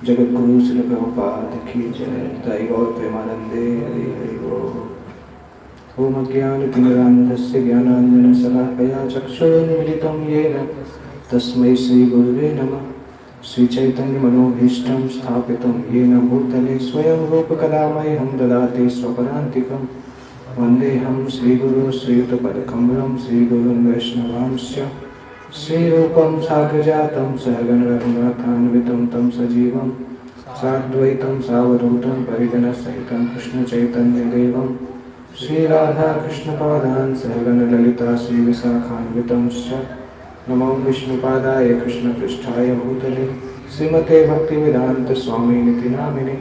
जगत गुरु श्री प्रभुपाद की जय। ताई गौर प्रेमानंदे हरि हरि बोल। ओम अज्ञानतिमिरान्धस्य ज्ञानाञ्जनशलाकया चक्षुरुन्मीलितं येन तस्मै श्रीगुरुवे नमः। श्रीचैतन्यमनोभीष्टं स्थापितं येन भूतले स्वयं रूपकलामयं ददाति स्वपदान्तिकं। वन्देऽहं श्रीगुरो श्रीयुतपदकमलं श्रीगुरुन् वैष्णवांश्च। श्रीरूपं साग्रजातं सहगण रघुनाथान्वितं तं सजीवं साद्वैतं सावधूतं परिजनसहितं कृष्णचैतन्यदेवं श्रीराधाकृष्णपादान् सहगण ललिता श्रीविशाखान्वितं च। नमो विष्णुपादाय कृष्णपृष्ठाय भूतले श्रीमते भक्तिवेदान्तस्वामिनिति नामिने।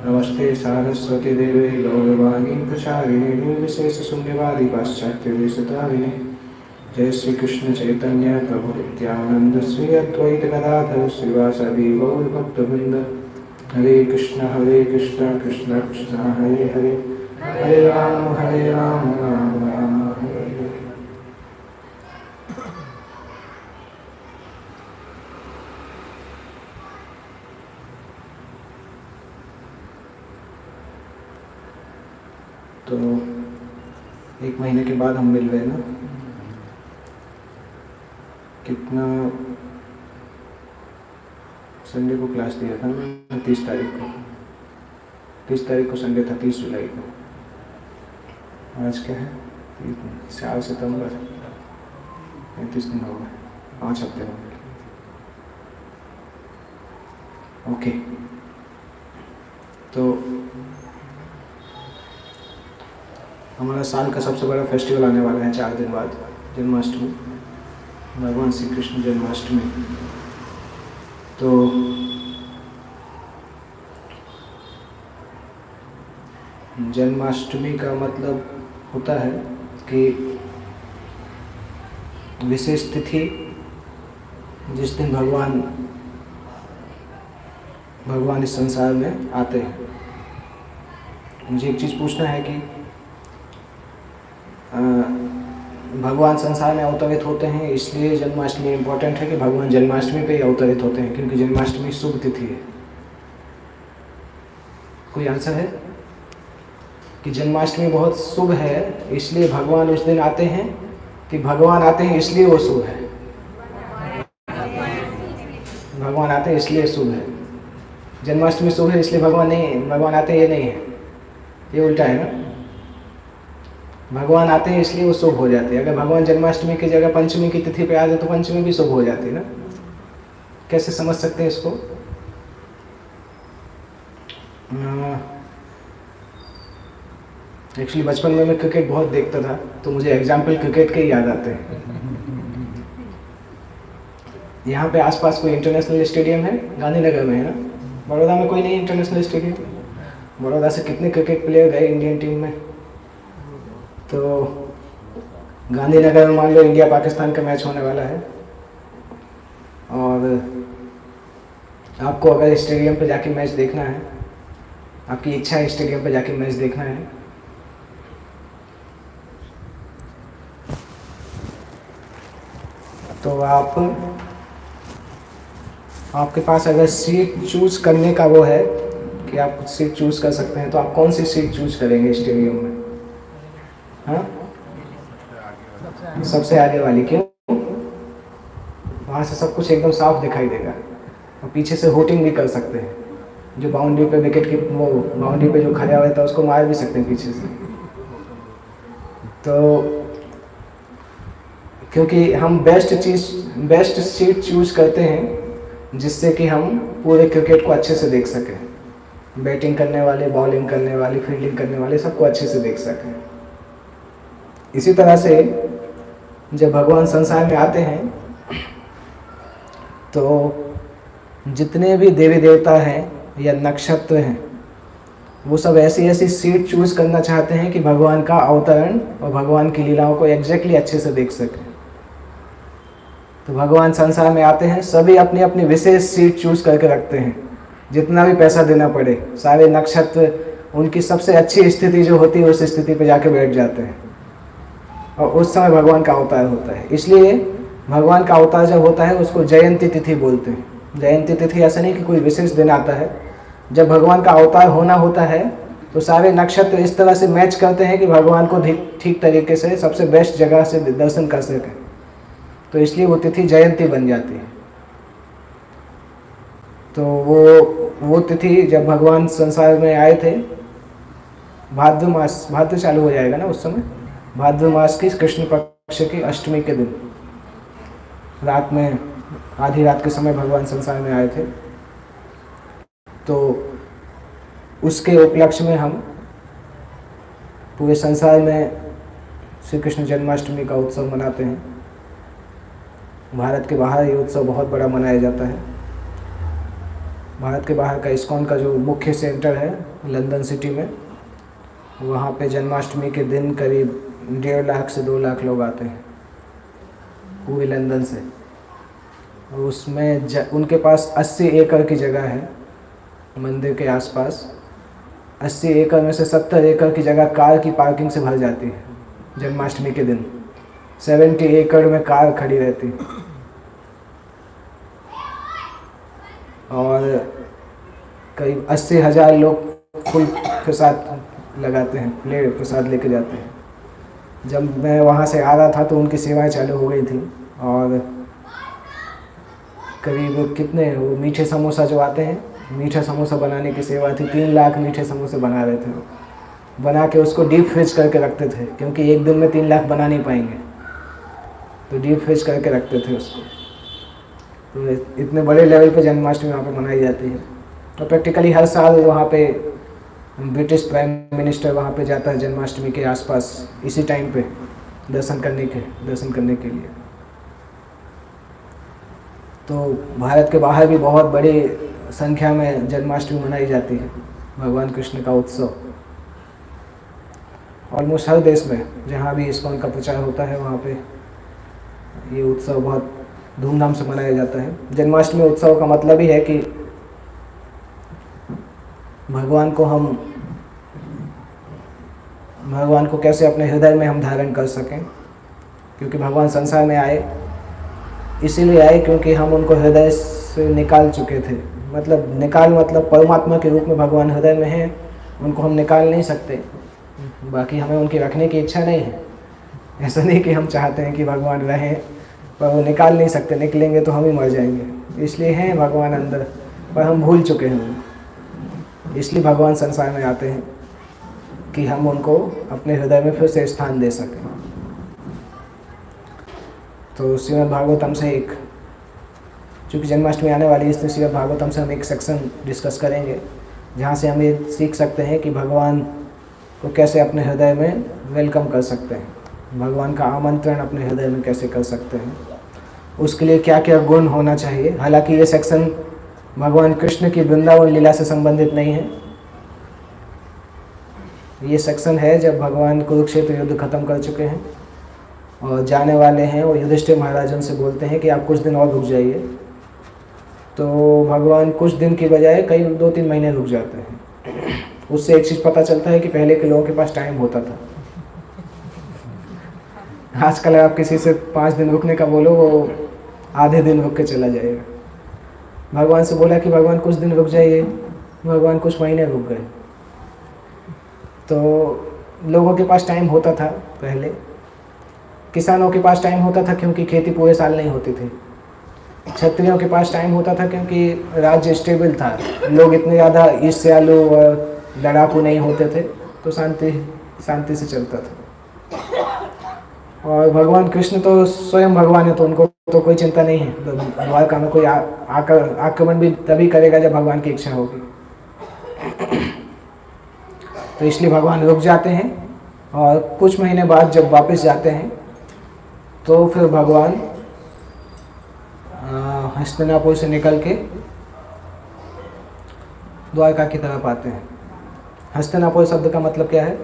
नमस्ते सारस्वती देवे गौरवाणी प्रचारिणे निर्विशेषशून्यवादी पाश्चात्यदेशतारिणे। जय श्री कृष्ण चैतन्य प्रभु नित्यानंद श्री अद्वैत गदाधर श्रीवासादि गौर भक्तवृंद। हरे कृष्ण कृष्ण कृष्ण हरे हरे, हरे राम राम राम हरे हरे। तो 1 महीने के बाद हम मिल रहे ना, कितना संडे को क्लास दिया था ना, 30 तारीख को संडे था, 30 जुलाई को। आज क्या है? 4 सितंबर, 35 दिन हो गए, 5 हफ्ते हो गए। ओके, तो हमारा साल का सबसे बड़ा फेस्टिवल आने वाला है 4 दिन बाद, जन्माष्टमी, भगवान श्री कृष्ण जन्माष्टमी। तो जन्माष्टमी का मतलब होता है कि विशेष तिथि जिस दिन भगवान इस संसार में आते हैं। मुझे एक चीज़ पूछना है कि भगवान संसार में अवतरित होते हैं, इसलिए जन्माष्टमी इम्पोर्टेंट है कि भगवान जन्माष्टमी पे ही अवतरित होते हैं, क्योंकि जन्माष्टमी शुभ तिथि है। कोई आंसर है कि जन्माष्टमी बहुत शुभ है, इसलिए भगवान उस दिन आते हैं, कि भगवान आते हैं इसलिए वो शुभ है? भगवान आते हैं इसलिए शुभ है। जन्माष्टमी शुभ है इसलिए भगवान आते हैं, ये नहीं है, ये उल्टा है ना। भगवान आते हैं इसलिए वो शुभ हो जाते हैं। अगर भगवान जन्माष्टमी की जगह पंचमी की तिथि पे आ जाए तो पंचमी भी शुभ हो जाती है ना। कैसे समझ सकते हैं इसको? एक्चुअली बचपन में मैं क्रिकेट बहुत देखता था, तो मुझे एग्जाम्पल क्रिकेट के ही याद आते हैं। यहाँ पे आसपास कोई इंटरनेशनल स्टेडियम है? गांधीनगर में है ना। बड़ौदा में कोई नहीं इंटरनेशनल स्टेडियम? बड़ौदा से कितने क्रिकेट प्लेयर गए इंडियन टीम में? तो गांधीनगर में मान लो इंडिया पाकिस्तान का मैच होने वाला है, और आपको अगर स्टेडियम पे जाके मैच देखना है, आपकी इच्छा है स्टेडियम पे जाके मैच देखना है, तो आपके पास अगर सीट चूज करने का वो है कि आप सीट चूज कर सकते हैं, तो आप कौन सी सीट चूज करेंगे स्टेडियम में? हाँ, सबसे आगे वाली। क्यों? वहाँ से सब कुछ एकदम साफ दिखाई देगा, और पीछे से होटिंग भी कर सकते हैं। जो बाउंड्री पे विकेट की वो बाउंड्री पे जो खड़ा हुआ था उसको मार भी सकते हैं पीछे से। तो क्योंकि हम बेस्ट सीट चूज करते हैं, जिससे कि हम पूरे क्रिकेट को अच्छे से देख सकें, बैटिंग करने वाले, बॉलिंग करने वाले, फील्डिंग करने वाले सबको अच्छे से देख सकें। इसी तरह से जब भगवान संसार में आते हैं, तो जितने भी देवी देवता हैं या नक्षत्र हैं, वो सब ऐसी सीट चूज करना चाहते हैं कि भगवान का अवतरण और भगवान की लीलाओं को एग्जैक्टली अच्छे से देख सकें। तो भगवान संसार में आते हैं, सभी अपनी अपनी विशेष सीट चूज करके रखते हैं, जितना भी पैसा देना पड़े। सारे नक्षत्र उनकी सबसे अच्छी स्थिति जो होती है उस स्थिति पे जाके बैठ जाते हैं, और उस समय भगवान का अवतार होता है। इसलिए भगवान का अवतार जब होता है उसको जयंती तिथि बोलते हैं। जयंती तिथि ऐसा नहीं कि कोई विशेष दिन आता है। जब भगवान का अवतार होना होता है तो सारे नक्षत्र इस तरह से मैच करते हैं कि भगवान को ठीक तरीके से सबसे बेस्ट जगह से दर्शन कर सकें, तो इसलिए वो तिथि जयंती बन जाती है। तो वो तिथि जब भगवान संसार में आए थे, भाद्र चालू हो जाएगा ना उस समय, भाद्र मास की कृष्ण पक्ष की अष्टमी के दिन रात में, आधी रात के समय भगवान संसार में आए थे। तो उसके उपलक्ष्य में हम पूरे संसार में श्री कृष्ण जन्माष्टमी का उत्सव मनाते हैं। भारत के बाहर ये उत्सव बहुत बड़ा मनाया जाता है। भारत के बाहर का इस्कॉन का जो मुख्य सेंटर है लंदन सिटी में, वहाँ पे जन्माष्टमी के दिन करीब 1.5 लाख से 2 लाख लोग आते हैं। पूरे लंदन से। और उसमें उनके पास 80 एकड़ की जगह है मंदिर के आसपास। 80 एकड़ में से 70 एकड़ की जगह कार की पार्किंग से भर जाती है जन्माष्टमी के दिन। 70 एकड़ में कार खड़ी रहती और करीब 80,000 लोग फुल प्रसाद लगाते हैं, प्लेट प्रसाद लेके जाते हैं। जब मैं वहाँ से आ रहा था तो उनकी सेवाएं चालू हो गई थी और करीब कितने वो मीठे समोसा जो आते हैं, मीठा समोसा बनाने की सेवा थी। 3 लाख मीठे समोसे बना रहे थे वो, बना के उसको डीप फ्रिज करके रखते थे क्योंकि एक दिन में 3 लाख बना नहीं पाएंगे, तो डीप फ्रिज करके रखते थे उसको। तो इतने बड़े लेवल पे जन्माष्टमी वहाँ पे मनाई जाती है। और प्रैक्टिकली हर साल वहाँ पे ब्रिटिश प्राइम मिनिस्टर वहाँ पे जाता है जन्माष्टमी के आसपास इसी टाइम पे दर्शन करने के लिए। तो भारत के बाहर भी बहुत बड़ी संख्या में जन्माष्टमी मनाई जाती है, भगवान कृष्ण का उत्सव। ऑलमोस्ट हर देश में जहाँ भी इस्कॉन का प्रचार होता है वहाँ पे ये उत्सव बहुत धूमधाम से मनाया जाता है। जन्माष्टमी उत्सव का मतलब ही है कि भगवान को कैसे अपने हृदय में हम धारण कर सकें, क्योंकि भगवान संसार में आए इसीलिए आए क्योंकि हम उनको हृदय से निकाल चुके थे। मतलब परमात्मा के रूप में भगवान हृदय में हैं, उनको हम निकाल नहीं सकते। बाकी हमें उनकी रखने की इच्छा नहीं है। ऐसा नहीं कि हम चाहते हैं कि भगवान रहें, पर वो निकाल नहीं सकते, निकलेंगे तो हम ही मर जाएंगे। इसलिए हैं भगवान अंदर, पर हम भूल चुके हैं। इसलिए भगवान संसार में आते हैं कि हम उनको अपने हृदय में फिर से स्थान दे सकें। तो श्रीमद् भागवतम से चूँकि जन्माष्टमी आने वाली है इसलिए श्रीमद् भागवतम से हम एक सेक्शन डिस्कस करेंगे जहाँ से हम ये सीख सकते हैं कि भगवान को कैसे अपने हृदय में वेलकम कर सकते हैं, भगवान का आमंत्रण अपने हृदय में कैसे कर सकते हैं, उसके लिए क्या क्या गुण होना चाहिए। हालांकि ये सेक्शन भगवान कृष्ण की वृंदावन लीला से संबंधित नहीं है। ये सेक्शन है जब भगवान कुरुक्षेत्र युद्ध खत्म कर चुके हैं और जाने वाले हैं और युधिष्ठिर महाराज उनसे बोलते हैं कि आप कुछ दिन और रुक जाइए। तो भगवान कुछ दिन की बजाय कई 2-3 महीने रुक जाते हैं। उससे एक चीज़ पता चलता है कि पहले के लोगों के पास टाइम होता था। आजकल आप किसी से 5 दिन रुकने का बोलो, वो आधे दिन रुक के चला जाएगा। भगवान से बोला कि भगवान कुछ दिन रुक जाइए, भगवान कुछ महीने रुक गए। तो लोगों के पास टाइम होता था पहले, किसानों के पास टाइम होता था क्योंकि खेती पूरे साल नहीं होती थी। क्षत्रियों के पास टाइम होता था क्योंकि राज्य स्टेबल था, लोग इतने ज़्यादा ईर्ष्यालु और लड़ाकू नहीं होते थे, तो शांति से चलता था। और भगवान कृष्ण तो स्वयं भगवान है, तो उनको तो कोई चिंता नहीं है। तो द्वारका में कोई आक्रमण भी तभी करेगा जब भगवान की इच्छा होगी। तो इसलिए भगवान रुक जाते हैं और कुछ महीने बाद जब वापस जाते हैं तो फिर भगवान हस्तिनापुर से निकल के द्वारका की तरफ आते हैं। हस्तिनापुर शब्द का मतलब क्या है?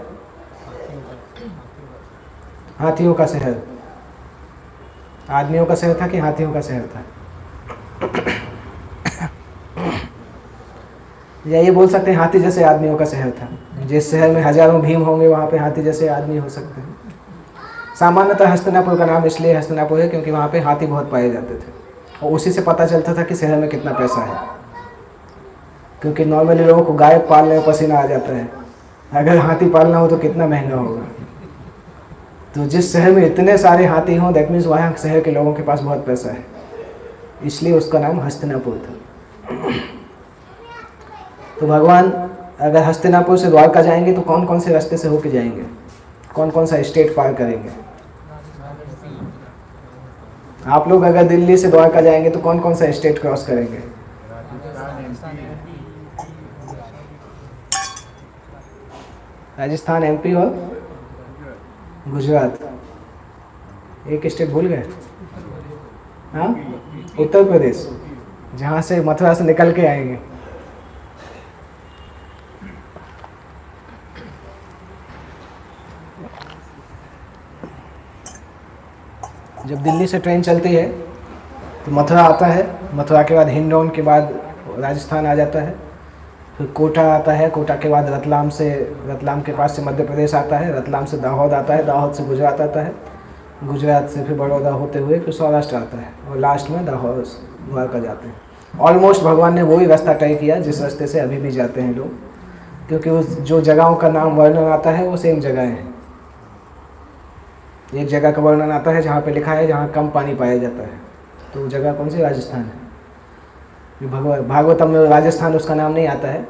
हाथियों का शहर। आदमियों का शहर था कि हाथियों का शहर था? या ये बोल सकते हैं हाथी जैसे आदमियों का शहर था। जिस शहर में हजारों भीम होंगे वहाँ पे हाथी जैसे आदमी हो सकते हैं। सामान्यतः हस्तिनापुर का नाम इसलिए हस्तिनापुर है क्योंकि वहाँ पे हाथी बहुत पाए जाते थे और उसी से पता चलता था कि शहर में कितना पैसा है। क्योंकि नॉर्मली लोगों को गाय पालने में पसीना आ जाता है, अगर हाथी पालना हो तो कितना महंगा होगा। तो जिस शहर में इतने सारे हाथी हों, दैट मीन्स वहाँ शहर के लोगों के पास बहुत पैसा है, इसलिए उसका नाम हस्तिनापुर था। तो भगवान अगर हस्तिनापुर से द्वारका जाएंगे तो कौन कौन से रास्ते से होके जाएंगे, कौन कौन सा स्टेट पार करेंगे? आप लोग अगर दिल्ली से द्वारका जाएंगे तो कौन कौन सा स्टेट क्रॉस करेंगे? राजस्थान, एमपी और गुजरात। एक स्टेट भूल गए? हाँ, उत्तर प्रदेश, जहाँ से मथुरा से निकल के आएंगे। जब दिल्ली से ट्रेन चलती है तो मथुरा आता है, मथुरा के बाद हिंडौन के बाद राजस्थान आ जाता है, फिर कोटा आता है, कोटा के बाद रतलाम के पास से मध्य प्रदेश आता है, रतलाम से दाहोद आता है, दाहोद से गुजरात आता है, गुजरात से फिर बड़ौदा होते हुए फिर सौराष्ट्र आता है और लास्ट में दाहोद द्वारका जाते हैं। ऑलमोस्ट भगवान ने वही रास्ता तय किया जिस रास्ते से अभी भी जाते हैं लोग, क्योंकि उस जो जगहों का नाम वर्णन आता है वो सेम जगह हैं। एक जगह का वर्णन आता है जहाँ पे लिखा है जहाँ कम पानी पाया जाता है, तो वो जगह कौन सी? राजस्थान है। जो भागवतम में राजस्थान उसका नाम नहीं आता है,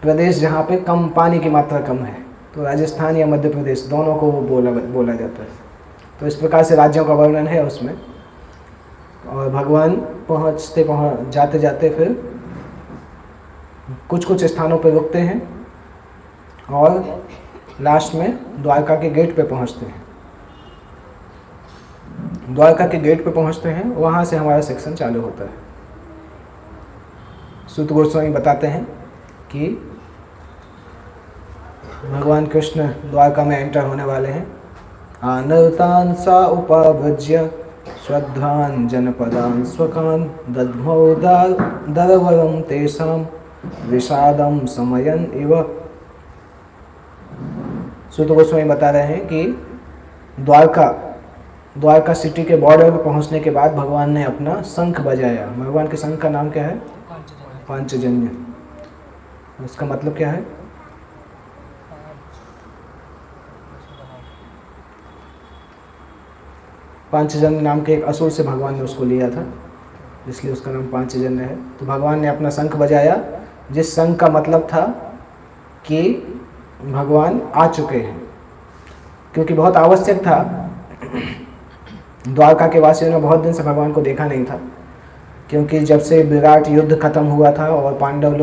प्रदेश जहाँ पे कम पानी की मात्रा कम है, तो राजस्थान या मध्य प्रदेश दोनों को बोला जाता है। तो इस प्रकार से राज्यों का वर्णन है उसमें। और भगवान जाते जाते फिर कुछ स्थानों पर रुकते हैं और लास्ट में द्वारका के गेट पे पहुंचते हैं। द्वारका के गेट पे पहुंचते हैं, वहाँ से हमारा सेक्शन चालू होता है। सूत गोस्वामी बताते हैं कि भगवान कृष्ण द्वारका में एंटर होने वाले हैं। आनर्तान सा उपाव्रज्य श्रद्धान जनपदान स्वकान दद्मौ दरवरम तेषाम विषादम समयन इव। सूत गोस्वामी बता रहे हैं कि द्वारका सिटी के बॉर्डर पर पहुंचने के बाद भगवान ने अपना शंख बजाया। भगवान के शंख का नाम क्या है? पांचजन्य। उसका मतलब क्या है? पांचजन्य नाम के एक असुर से भगवान ने उसको लिया था, इसलिए उसका नाम पांचजन्य है। तो भगवान ने अपना शंख बजाया, जिस शंख का मतलब था कि भगवान आ चुके हैं, क्योंकि बहुत आवश्यक था। द्वारका के वासियों ने बहुत दिन से भगवान को देखा नहीं था, क्योंकि जब से विराट युद्ध खत्म हुआ था और पांडव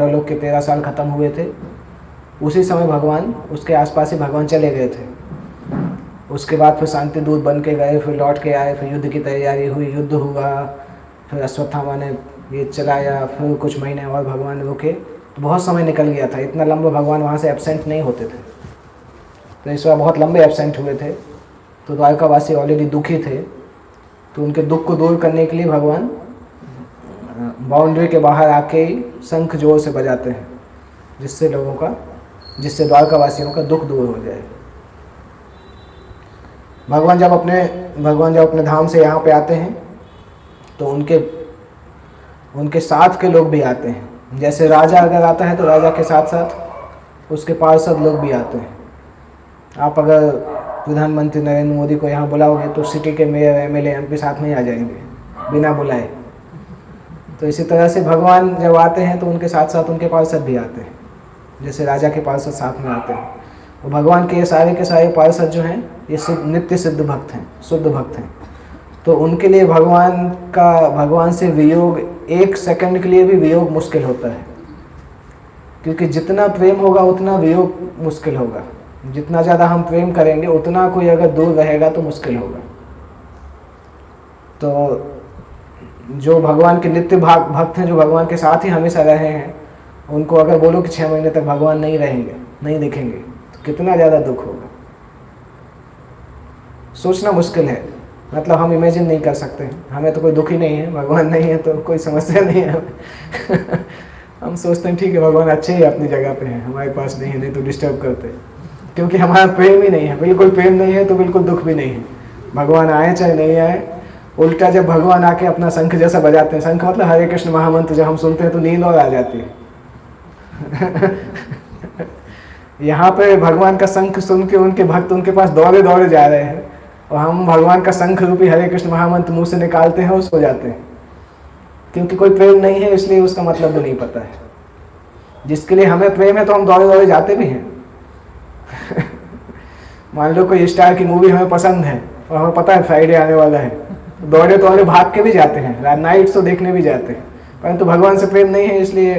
लोग के 13 साल खत्म हुए थे, उसी समय भगवान उसके आसपास ही भगवान चले गए थे। उसके बाद फिर शांति दूत बन के गए, फिर लौट के आए, फिर युद्ध की तैयारी हुई, युद्ध हुआ, फिर अश्वत्थामा ने ये चलाया, फिर कुछ महीने और भगवान रुके, तो बहुत समय निकल गया था। इतना लंबा भगवान वहाँ से एब्सेंट नहीं होते थे, तो इस बार बहुत लंबे एब्सेंट हुए थे। तो द्वारकावासी ऑलरेडी दुखी थे, तो उनके दुख को दूर करने के लिए भगवान बाउंड्री के बाहर आके ही शंख जोर से बजाते हैं, जिससे द्वारकावासियों का दुख दूर हो जाए। भगवान जब अपने धाम से यहाँ पे आते हैं तो उनके साथ के लोग भी आते हैं। जैसे राजा अगर आता है तो राजा के साथ साथ उसके पार्षद लोग भी आते हैं। आप अगर प्रधानमंत्री नरेंद्र मोदी को यहाँ बुलाओगे तो सिटी के मेयर, एमएलए, एमपी साथ में ही आ जाएंगे बिना बुलाए। तो इसी तरह से भगवान जब आते हैं तो उनके साथ साथ उनके पार्षद भी आते हैं, जैसे राजा के पार्षद साथ में आते हैं। और भगवान के सारे पार्षद जो हैं ये नित्य सिद्ध भक्त हैं, शुद्ध भक्त हैं। तो उनके लिए भगवान से वियोग, एक सेकंड के लिए भी वियोग मुश्किल होता है, क्योंकि जितना प्रेम होगा उतना वियोग मुश्किल होगा। जितना ज़्यादा हम प्रेम करेंगे उतना कोई अगर दूर रहेगा तो मुश्किल होगा। तो जो भगवान के नित्य भक्त हैं, जो भगवान के साथ ही हमेशा रहे हैं, उनको अगर बोलो कि 6 महीने तक भगवान नहीं रहेंगे, नहीं दिखेंगे, तो कितना ज़्यादा दुख होगा। सोचना मुश्किल है, मतलब हम इमेजिन नहीं कर सकते। हमें तो कोई दुख ही नहीं है, भगवान नहीं है तो कोई समस्या नहीं है। हम सोचते हैं ठीक है भगवान अच्छे ही अपनी जगह पे हैं, हमारे पास नहीं है, नहीं तो डिस्टर्ब करते हैं, क्योंकि हमारा प्रेम ही नहीं है। बिल्कुल प्रेम नहीं है तो बिल्कुल दुख भी नहीं है। भगवान आए चाहे नहीं आए, उल्टा जब भगवान आके अपना शंख जैसा बजाते हैं, शंख मतलब हरे कृष्ण महामंत्र जब हम सुनते हैं तो नींद और आ जाती है। यहाँ पे भगवान का शंख सुन के उनके भक्त उनके पास दौड़े दौड़े जा रहे हैं, और हम भगवान का शंख रूपी हरे कृष्ण महामंत्र मुंह से निकालते हैं और सो जाते हैं, क्योंकि कोई प्रेम नहीं है, इसलिए उसका मतलब भी नहीं पता है। जिसके लिए हमें प्रेम है तो हम दौड़े दौड़े जाते भी हैं। मान लो कोई स्टार की मूवी हमें पसंद है और हमें पता है फ्राइडे आने वाला है, तो दौड़े दौड़े भाग के भी जाते हैं, नाइट तो देखने भी जाते हैं। परंतु भगवान से प्रेम नहीं है, इसलिए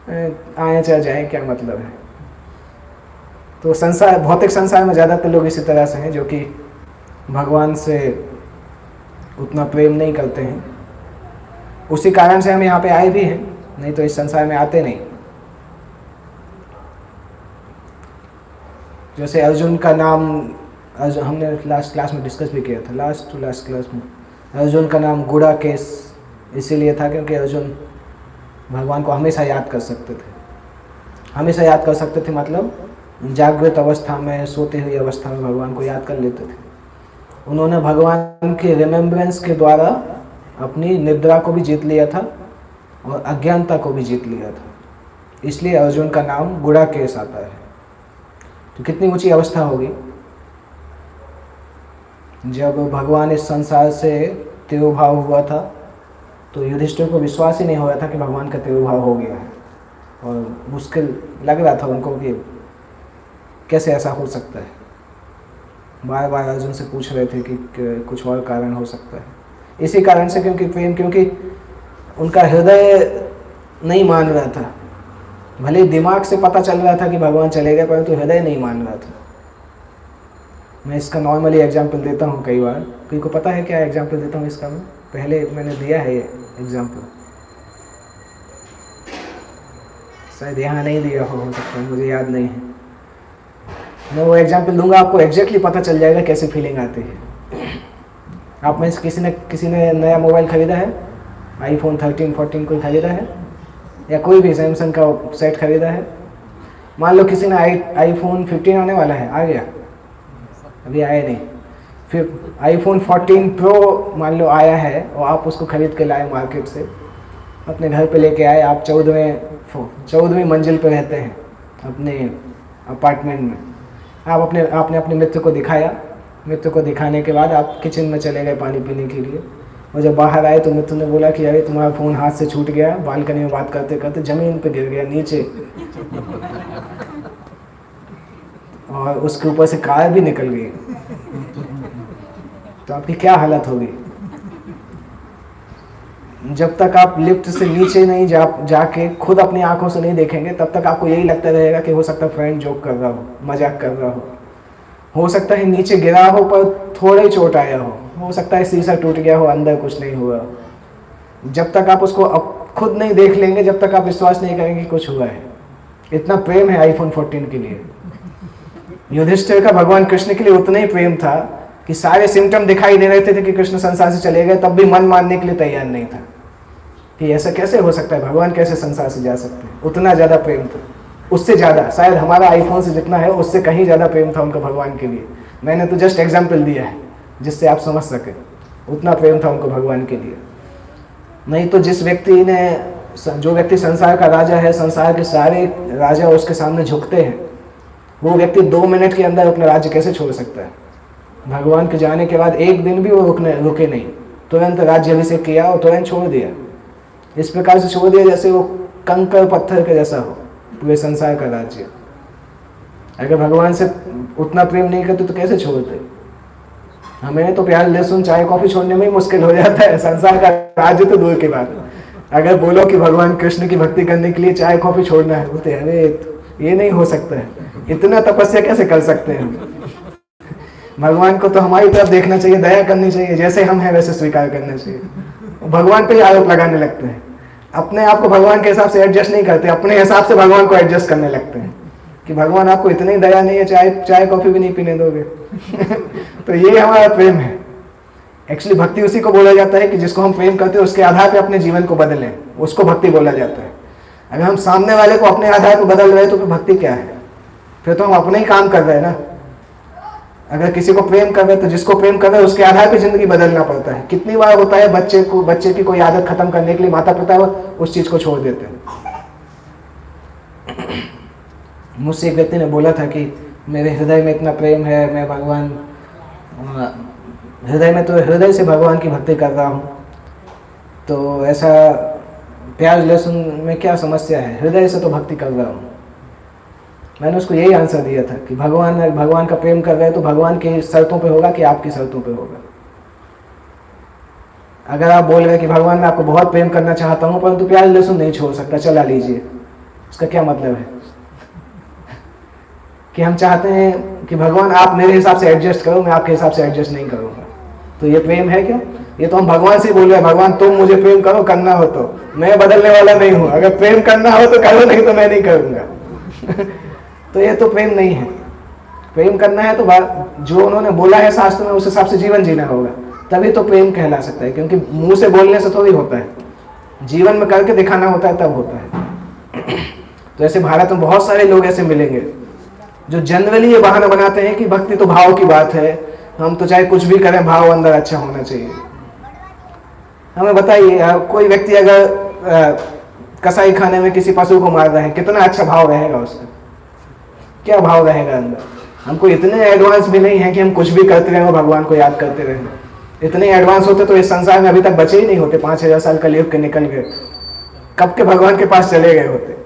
आए चाहे जाए क्या मतलब है। तो भौतिक संसार में ज़्यादातर लोग इसी तरह से हैं, जो कि भगवान से उतना प्रेम नहीं करते हैं। उसी कारण से हम यहाँ पे आए भी हैं, नहीं तो इस संसार में आते नहीं। जैसे अर्जुन का नाम अर्जुन, हमने लास्ट क्लास में डिस्कस भी किया था, लास्ट क्लास में, अर्जुन का नाम गुड़ा केस इसीलिए था क्योंकि अर्जुन भगवान को हमेशा याद कर सकते थे। हमेशा याद कर सकते थे मतलब जागृत अवस्था में, सोते हुई अवस्था में भगवान को याद कर लेते थे। उन्होंने भगवान के रिमेम्बरेंस के द्वारा अपनी निद्रा को भी जीत लिया था और अज्ञानता को भी जीत लिया था, इसलिए अर्जुन का नाम गुड़ा केस आता है। तो कितनी ऊंची अवस्था होगी जब भगवान इस संसार से तिरोभाव हुआ था, तो युधिष्ठिर को विश्वास ही नहीं हो रहा था कि भगवान का तिरोभाव हो गया है, और मुश्किल लग रहा था उनको कि कैसे ऐसा हो सकता है। बार बार अर्जुन से पूछ रहे थे कि कुछ और कारण हो सकता है। इसी कारण से क्योंकि उनका हृदय नहीं मान रहा था। भले दिमाग से पता चल रहा था कि भगवान चले गए, परंतु हृदय नहीं मान रहा था। मैं इसका नॉर्मली एग्जाम्पल देता हूँ कई बार। किसी को पता है क्या एग्जाम्पल देता हूँ इसका? मैं पहले मैंने दिया है ये एग्जाम्पल, शायद यहाँ नहीं दिया हो सकता है, मुझे याद नहीं है। मैं वो एग्जाम्पल दूंगा, आपको एग्जैक्टली पता चल जाएगा कैसी फीलिंग आती है। आप में किसी ने नया मोबाइल खरीदा है, आईफोन 13, 14 कोई खरीदा है, या कोई भी सैमसंग का सेट खरीदा है? मान लो किसी ने आईफोन 15 आने वाला है, आ गया, अभी आया नहीं, फिर आईफोन 14 प्रो मान लो आया है और आप उसको खरीद के लाए मार्केट से, अपने घर पे लेके आए। आप 14वीं मंजिल पे रहते हैं अपने अपार्टमेंट में। आपने अपने मित्र को दिखाया। मित्र को दिखाने के बाद आप किचन में चले गए पानी पीने के लिए, और जब बाहर आए तो मित्र ने बोला कि अरे तुम्हारा फ़ोन हाथ से छूट गया, बालकनी में बात करते करते ज़मीन पे गिर गया नीचे, और उसके ऊपर से कार भी निकल गई। तो आपकी क्या हालत होगी? जब तक आप लिफ्ट से नीचे नहीं जाके खुद अपनी आंखों से नहीं देखेंगे, तब तक आपको यही लगता रहेगा कि हो सकता है फ्रेंड जोक कर रहा हो, मजाक कर रहा हो सकता है नीचे गिरा हो पर थोड़ा ही चोट आया हो सकता है शीशा टूट गया हो, अंदर कुछ नहीं हुआ। जब तक आप उसको खुद नहीं देख लेंगे, जब तक आप विश्वास नहीं करेंगे कि कुछ हुआ है। इतना प्रेम है आईफोन 14 के लिए। युधिष्ठिर का भगवान कृष्ण के लिए उतना ही प्रेम था कि सारे सिम्टम दिखाई दे रहे थे कि कृष्ण संसार से चले गए, तब भी मन मानने के लिए तैयार नहीं था कि ऐसा कैसे हो सकता है, भगवान कैसे संसार से जा सकते हैं। उतना ज़्यादा प्रेम था, उससे ज़्यादा, शायद हमारा आईफोन से जितना है उससे कहीं ज़्यादा प्रेम था उनका भगवान के लिए। मैंने तो जस्ट एग्जाम्पल दिया है जिससे आप समझ सकें, उतना प्रेम था उनको भगवान के लिए। नहीं तो जो व्यक्ति संसार का राजा है, संसार के सारे राजा उसके सामने झुकते हैं, वो व्यक्ति 2 मिनट के अंदर अपना राज्य कैसे छोड़ सकता है? भगवान के जाने के बाद एक दिन भी वो रुके नहीं, तुरंत राज्याभिषेक किया और तुरंत छोड़ दिया। इस प्रकार से छोड़ दिया जैसे वो कंकर पत्थर के जैसा हो पूरे संसार का राज्य। अगर भगवान से उतना प्रेम नहीं करते तो कैसे छोड़ते? हमें तो प्याज लहसुन चाय कॉफी छोड़ने में ही मुश्किल हो जाता है, संसार का राज्य तो दूर की बात। अगर बोलो कि भगवान कृष्ण की भक्ति करने के लिए चाय कॉफी छोड़ना है, बोलते हैं अरे ये नहीं हो सकता है, इतना तपस्या कैसे कर सकते हैं? भगवान को तो हमारी तरफ देखना चाहिए, दया करनी चाहिए, जैसे हम हैं वैसे स्वीकार करना चाहिए। भगवान पे आरोप लगाने लगते हैं, अपने आप को भगवान के हिसाब से एडजस्ट नहीं करते, अपने हिसाब से भगवान को एडजस्ट करने लगते हैं कि भगवान आपको इतनी दया नहीं है, चाय कॉफी भी नहीं पीने दोगे। तो ये हमारा प्रेम है। एक्चुअली भक्ति उसी को बोला जाता है कि जिसको हम प्रेम करते हैं उसके आधार पे अपने जीवन को बदलें, उसको भक्ति बोला जाता है। अगर हम सामने वाले को अपने आधार पर बदल रहे हैं तो फिर भक्ति क्या है? फिर तो हम अपने ही काम कर रहे हैं ना। अगर किसी को प्रेम कर रहे हैं तो जिसको प्रेम कर रहे हैं उसके आधार पे जिंदगी बदलना पड़ता है। कितनी बार होता है बच्चे की कोई आदत खत्म करने के लिए माता पिता उस चीज को छोड़ देते हैं। मुझसे एक व्यक्ति ने बोला था कि मेरे हृदय में इतना प्रेम है, मैं भगवान हृदय से भगवान की भक्ति कर रहा हूँ, तो ऐसा प्याज लहसुन में क्या समस्या है, हृदय से तो भक्ति कर रहा हूँ। मैंने उसको यही आंसर दिया था कि भगवान का प्रेम कर रहे हैं तो भगवान की शर्तों पे होगा कि आपकी शर्तों पे होगा। अगर आप बोल रहे हैं कि भगवान मैं आपको बहुत प्रेम करना चाहता हूँ परंतु प्याज लहसुन नहीं छोड़ सकता, चला लीजिए, उसका क्या मतलब है? कि हम चाहते हैं कि भगवान आप मेरे हिसाब से एडजस्ट करो, मैं आपके हिसाब से एडजस्ट नहीं करूँगा। तो ये प्रेम है क्या? ये तो हम भगवान से बोल रहे हैं, भगवान तुम मुझे प्रेम करो, करना हो तो, मैं बदलने वाला नहीं हूँ, अगर प्रेम करना हो तो करो, नहीं तो मैं नहीं करूँगा। तो ये तो प्रेम नहीं है। प्रेम करना है तो जो उन्होंने बोला है शास्त्र में उस हिसाब से जीवन जीना होगा, तभी तो प्रेम कहला सकता है। क्योंकि मुंह से बोलने से थोड़ी होता है, जीवन में करके दिखाना होता है, तब होता है। तो ऐसे भारत में बहुत सारे लोग ऐसे मिलेंगे जो जनरली ये बहाना बनाते हैं कि भक्ति तो भाव की बात है, हम तो चाहे कुछ भी करें भाव अंदर अच्छा होना चाहिए। हमें बताइए, कोई व्यक्ति अगर कसाई खाने में किसी पशु को मार रहा है, कितना अच्छा भाव रहेगा उसका, क्या भाव रहेगा अंदर। हमको इतने एडवांस भी नहीं है कि हम कुछ भी करते रहे और भगवान को याद करते रहे। इतने एडवांस होते तो इस संसार में अभी तक बचे ही नहीं होते, 5000 साल कलयुग के निकल गए, कब के भगवान के पास चले गए होते।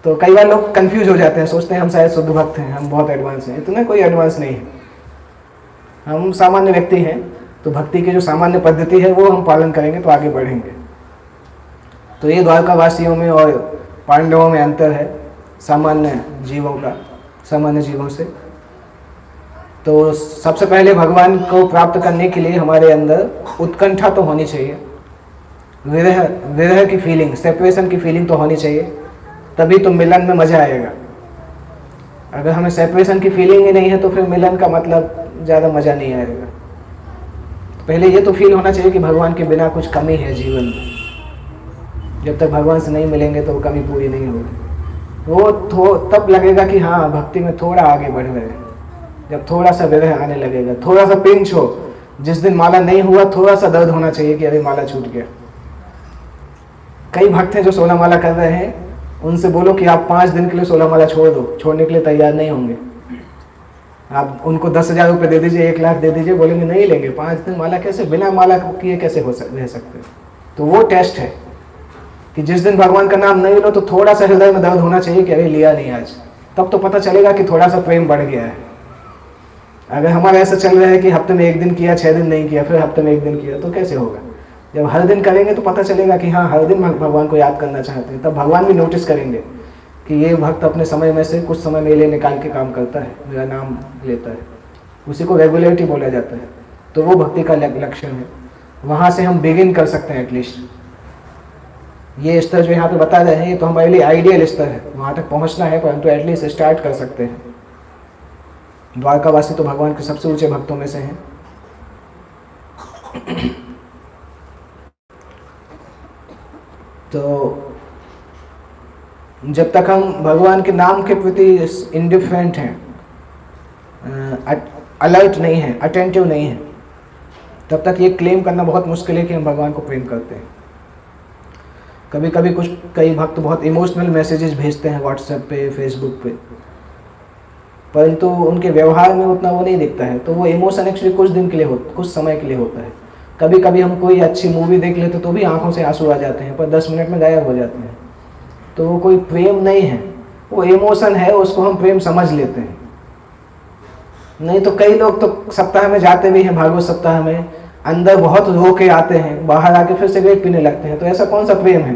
तो कई बार लोग कंफ्यूज हो जाते हैं, सोचते हैं हम शायद शुद्ध भक्त हैं, हम बहुत एडवांस हैं। इतना कोई एडवांस नहीं है, हम सामान्य व्यक्ति हैं। तो भक्ति की जो सामान्य पद्धति है वो हम पालन करेंगे तो आगे बढ़ेंगे। तो ये द्वारका वासियों में और पांडवों में अंतर है सामान्य जीवों का, सामान्य जीवों से। तो सबसे पहले भगवान को प्राप्त करने के लिए हमारे अंदर उत्कंठा तो होनी चाहिए, विरह की फीलिंग, सेपरेशन की फीलिंग तो होनी चाहिए, तभी तो मिलन में मजा आएगा। अगर हमें सेपरेशन की फीलिंग ही नहीं है तो फिर मिलन का मतलब ज़्यादा मज़ा नहीं आएगा। तो पहले ये तो फील होना चाहिए कि भगवान के बिना कुछ कमी है जीवन में। जब तक भगवान से नहीं मिलेंगे तो वो कमी पूरी नहीं होगी। वो तब लगेगा कि हाँ भक्ति में थोड़ा आगे बढ़ रहे हैं, जब थोड़ा सा विरह आने लगेगा, थोड़ा सा पिंच हो। जिस दिन माला नहीं हुआ थोड़ा सा दर्द होना चाहिए कि अरे माला छूट गया। कई भक्त हैं जो 16 माला कर रहे हैं, उनसे बोलो कि आप 5 दिन के लिए 16 माला छोड़ दो, छोड़ने के लिए तैयार नहीं होंगे। आप उनको 10,000 रुपये दे दीजिए, 1 लाख दे दीजिए, बोलेंगे नहीं लेंगे। 5 दिन माला कैसे, बिना माला किए कैसे रह सकते। तो वो टेस्ट है कि जिस दिन भगवान का नाम नहीं लो तो थोड़ा सा हृदय में दर्द होना चाहिए कि अरे लिया नहीं आज, तब तो पता चलेगा कि थोड़ा सा प्रेम बढ़ गया है। अगर हमारा ऐसा चल रहा है कि हफ्ते में 1 दिन किया, 6 दिन नहीं किया, फिर हफ्ते में 1 दिन किया, तो कैसे होगा। जब हर दिन करेंगे तो पता चलेगा कि हाँ हर दिन भगवान को याद करना चाहते हैं, तब भगवान भी नोटिस करेंगे कि ये भक्त अपने समय में से कुछ समय मेरे लिए निकाल के काम करता है, मेरा नाम लेता है। उसी को रेगुलरिटी बोला जाता है। तो वो भक्ति का लक्षण है। वहाँ से हम बिगिन कर सकते हैं एटलीस्ट। ये स्तर जो यहाँ पे बता रहे हैं ये तो हमारे लिए आइडियल स्तर है, वहाँ तक पहुँचना है, परंतु एटलीस्ट स्टार्ट कर सकते हैं। द्वारकावासी तो भगवान के सबसे ऊंचे भक्तों में से हैं। तो जब तक हम भगवान के नाम के प्रति इंडिफरेंट हैं, अलर्ट नहीं हैं, अटेंटिव नहीं हैं, तब तक ये क्लेम करना बहुत मुश्किल है कि हम भगवान को प्रेम करते हैं। कभी कभी कई भक्त बहुत इमोशनल मैसेजेस भेजते हैं व्हाट्सएप पे, फेसबुक पे, परंतु उनके व्यवहार में उतना वो नहीं दिखता है। तो वो इमोशन एक्चुअली कुछ दिन के लिए कुछ समय के लिए होता है। कभी कभी हम कोई अच्छी मूवी देख लेते तो भी आंखों से आंसू आ जाते हैं, पर 10 मिनट में गायब हो जाते हैं। तो वो कोई प्रेम नहीं है, वो इमोशन है, उसको हम प्रेम समझ लेते हैं। नहीं तो कई लोग तो सप्ताह में जाते भी हैं, भागवत सप्ताह में, अंदर बहुत रो के आते हैं, बाहर आके फिर सिगरेट पीने लगते हैं। तो ऐसा कौन सा प्रेम है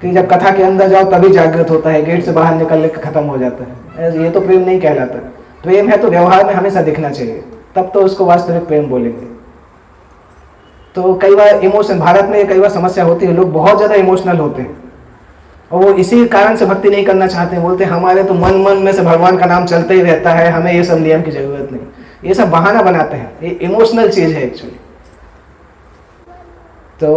कि जब कथा के अंदर जाओ तभी जागृत होता है, गेट से बाहर निकलने का खत्म हो जाता है। ये तो प्रेम नहीं कहलाता। प्रेम है तो व्यवहार में हमेशा दिखना चाहिए, तब तो उसको वास्तविक प्रेम बोलेंगे। तो कई बार इमोशन, भारत में कई बार समस्या होती है, लोग बहुत ज़्यादा इमोशनल होते हैं और वो इसी कारण से भक्ति नहीं करना चाहते हैं। बोलते हैं हमारे तो मन में से भगवान का नाम चलते ही रहता है, हमें ये सब नियम की जरूरत नहीं। ये सब बहाना बनाते हैं, ये इमोशनल चीज़ है एक्चुअली। तो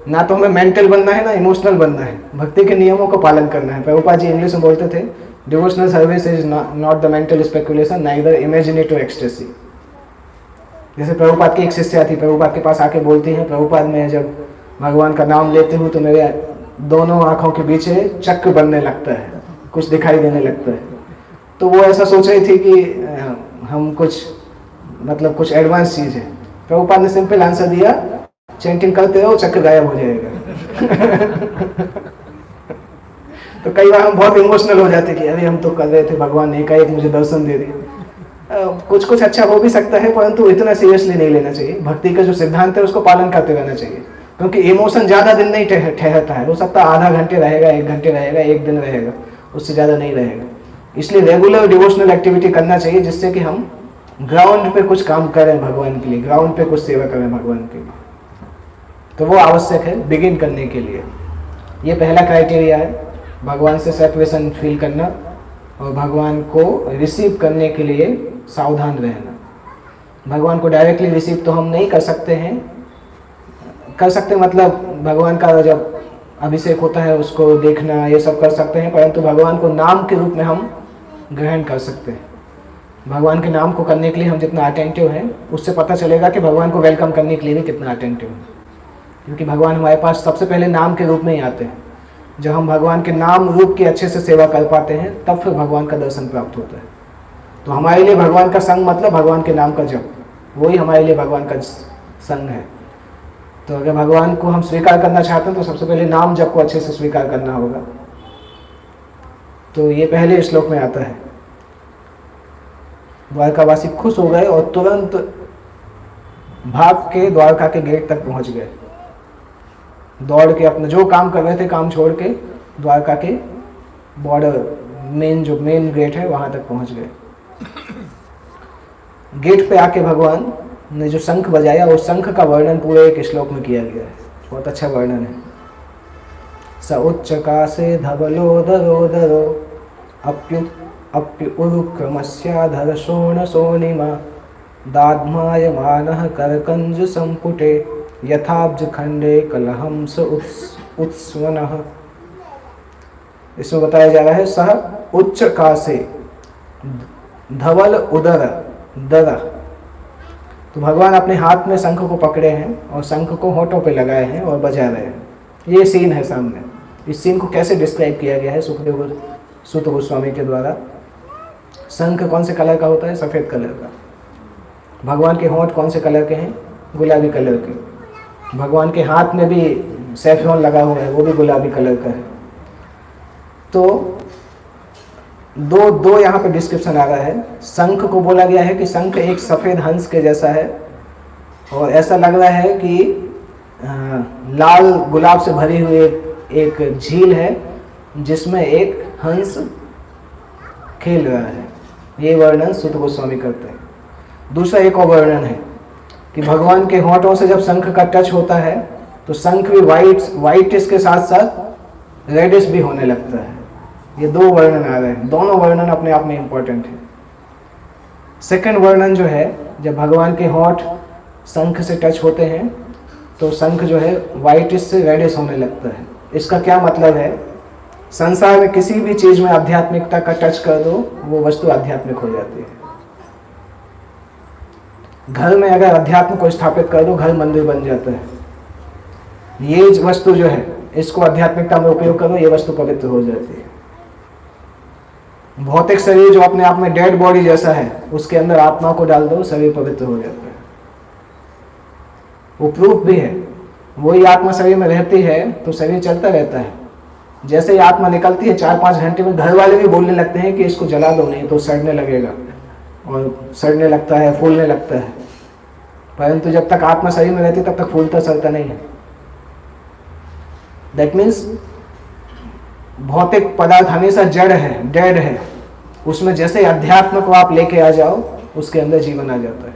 ना तो हमें मेंटल बनना है ना इमोशनल बनना है, भक्ति के नियमों को पालन करना है। प्रभुपाद जी इंग्लिश में बोलते थे, devotional service is not the mental speculation neither imaginative ecstasy. जैसे प्रभुपाद की एक शिष्या थी, प्रभुपाद के पास आके बोलती है, प्रभुपाद मैं जब भगवान का नाम लेती हूँ तो मेरे दोनों आँखों के पीछे चक्र बनने लगता है, कुछ दिखाई देने लगता है। तो वो ऐसा सोच रही थी कि हम कुछ एडवांस चीज़ है। प्रभुपाद ने सिंपल आंसर दिया, चैंटिंग करते रहो, चक्र गायब हो जाएगा। तो कई बार हम बहुत इमोशनल हो जाते कि अरे हम तो कर रहे थे, भगवान ने एकाएक मुझे दर्शन दे दिया। कुछ अच्छा हो भी सकता है, परंतु इतना सीरियसली नहीं लेना चाहिए। भक्ति का जो सिद्धांत है उसको पालन करते रहना चाहिए, क्योंकि इमोशन ज़्यादा दिन नहीं ठहरता है। हो सकता है आधा घंटे रहेगा, 1 घंटे रहेगा, 1 दिन रहेगा, उससे ज़्यादा नहीं रहेगा। इसलिए रेगुलर डिवोशनल एक्टिविटी करना चाहिए, जिससे कि हम ग्राउंड पे कुछ काम करें भगवान के लिए, ग्राउंड पे कुछ सेवा करें भगवान के लिए। तो वो आवश्यक है बिगिन करने के लिए। ये पहला क्राइटेरिया है, भगवान से सेपरेशन फील करना, और भगवान को रिसीव करने के लिए सावधान रहना। भगवान को डायरेक्टली रिसीव तो हम नहीं कर सकते हैं, कर सकते मतलब भगवान का जब अभिषेक होता है उसको देखना ये सब कर सकते हैं, परंतु भगवान को नाम के रूप में हम ग्रहण कर सकते हैं। भगवान के नाम को करने के लिए हम जितना अटेंटिव हैं उससे पता चलेगा कि भगवान को वेलकम करने के लिए भी कितना अटेंटिव है, क्योंकि भगवान हमारे पास सबसे पहले नाम के रूप में ही आते हैं। जब हम भगवान के नाम रूप की अच्छे से सेवा कर पाते हैं तब फिर भगवान का दर्शन प्राप्त होता है। तो हमारे लिए भगवान का संग मतलब भगवान के नाम का जप, वही हमारे लिए भगवान का संग है। तो अगर भगवान को हम स्वीकार करना चाहते हैं तो सबसे पहले नाम जप को अच्छे से स्वीकार करना होगा। तो ये पहले श्लोक में आता है, द्वारकावासी खुश हो गए और तुरंत भाग के द्वारका के गेट तक पहुंच गए। दौड़ के अपना जो काम कर रहे थे काम छोड़ के द्वारका के बॉर्डर जो मेन गेट है वहां तक पहुंच गए। गेट पे आके भगवान ने जो शंख बजाया उस शंख का वर्णन पूरे एक श्लोक में किया गया है, बहुत अच्छा वर्णन है। स उच्चकासे धवलोदरोदरो अप्युरुक्रमस्याधर शोणशोणिमा दाध्मायमानः करकंज संपुटे यथाब्ज खंडे कलहंस उत्स्वनः। इसमें बताया जा रहा है सह उच्च कासे धवल उदर दर। तो भगवान अपने हाथ में शंख को पकड़े हैं और शंख को होठों पे लगाए हैं और बजा रहे हैं। ये सीन है सामने। इस सीन को कैसे डिस्क्राइब किया गया है सुखदेव सुत गोस्वामी के द्वारा। शंख कौन से कलर का होता है? सफ़ेद कलर का। भगवान के होंठ कौन से कलर के हैं? गुलाबी कलर के। भगवान के हाथ में भी सैफरॉन लगा हुआ है, वो भी गुलाबी कलर का है। तो दो यहाँ पे डिस्क्रिप्शन आ रहा है। शंख को बोला गया है कि शंख एक सफ़ेद हंस के जैसा है और ऐसा लग रहा है कि लाल गुलाब से भरी हुई एक झील है जिसमें एक हंस खेल रहा है। ये वर्णन सुत गोस्वामी करते हैं। दूसरा एक और वर्णन है कि भगवान के होंठों से जब शंख का टच होता है तो शंख भी वाइटिश के साथ साथ रेडिश भी होने लगता है। ये दो वर्णन आ रहे हैं, दोनों वर्णन अपने आप में इंपॉर्टेंट है। सेकंड वर्णन जो है, जब भगवान के होंठ शंख से टच होते हैं तो शंख जो है वाइटिश से रेडिश होने लगता है। इसका क्या मतलब है? संसार में किसी भी चीज में आध्यात्मिकता का टच कर दो वो वस्तु आध्यात्मिक हो जाती है। घर में अगर अध्यात्म को स्थापित कर दो घर मंदिर बन जाता है। ये वस्तु जो है इसको आध्यात्मिकता में उपयोग करो, ये वस्तु पवित्र हो जाती है। भौतिक शरीर जो अपने आप में डेड बॉडी जैसा है उसके अंदर आत्मा को डाल दो, शरीर पवित्र हो जाता है। वो प्रूफ भी है। वही आत्मा शरीर में रहती है तो शरीर चलता रहता है। जैसे ही आत्मा निकलती है 4-5 घंटे में घर वाले भी बोलने लगते हैं कि इसको जला दो, नहीं तो सड़ने लगेगा, और सड़ने लगता है, फूलने लगता है। परंतु जब तक आत्मा शरीर में रहती है तब तक फूलता सड़ता नहीं है। दैट मीन्स भौतिक पदार्थ हमेशा जड़ है, डेड है। उसमें जैसे अध्यात्म को आप लेके आ जाओ उसके अंदर जीवन आ जाता है।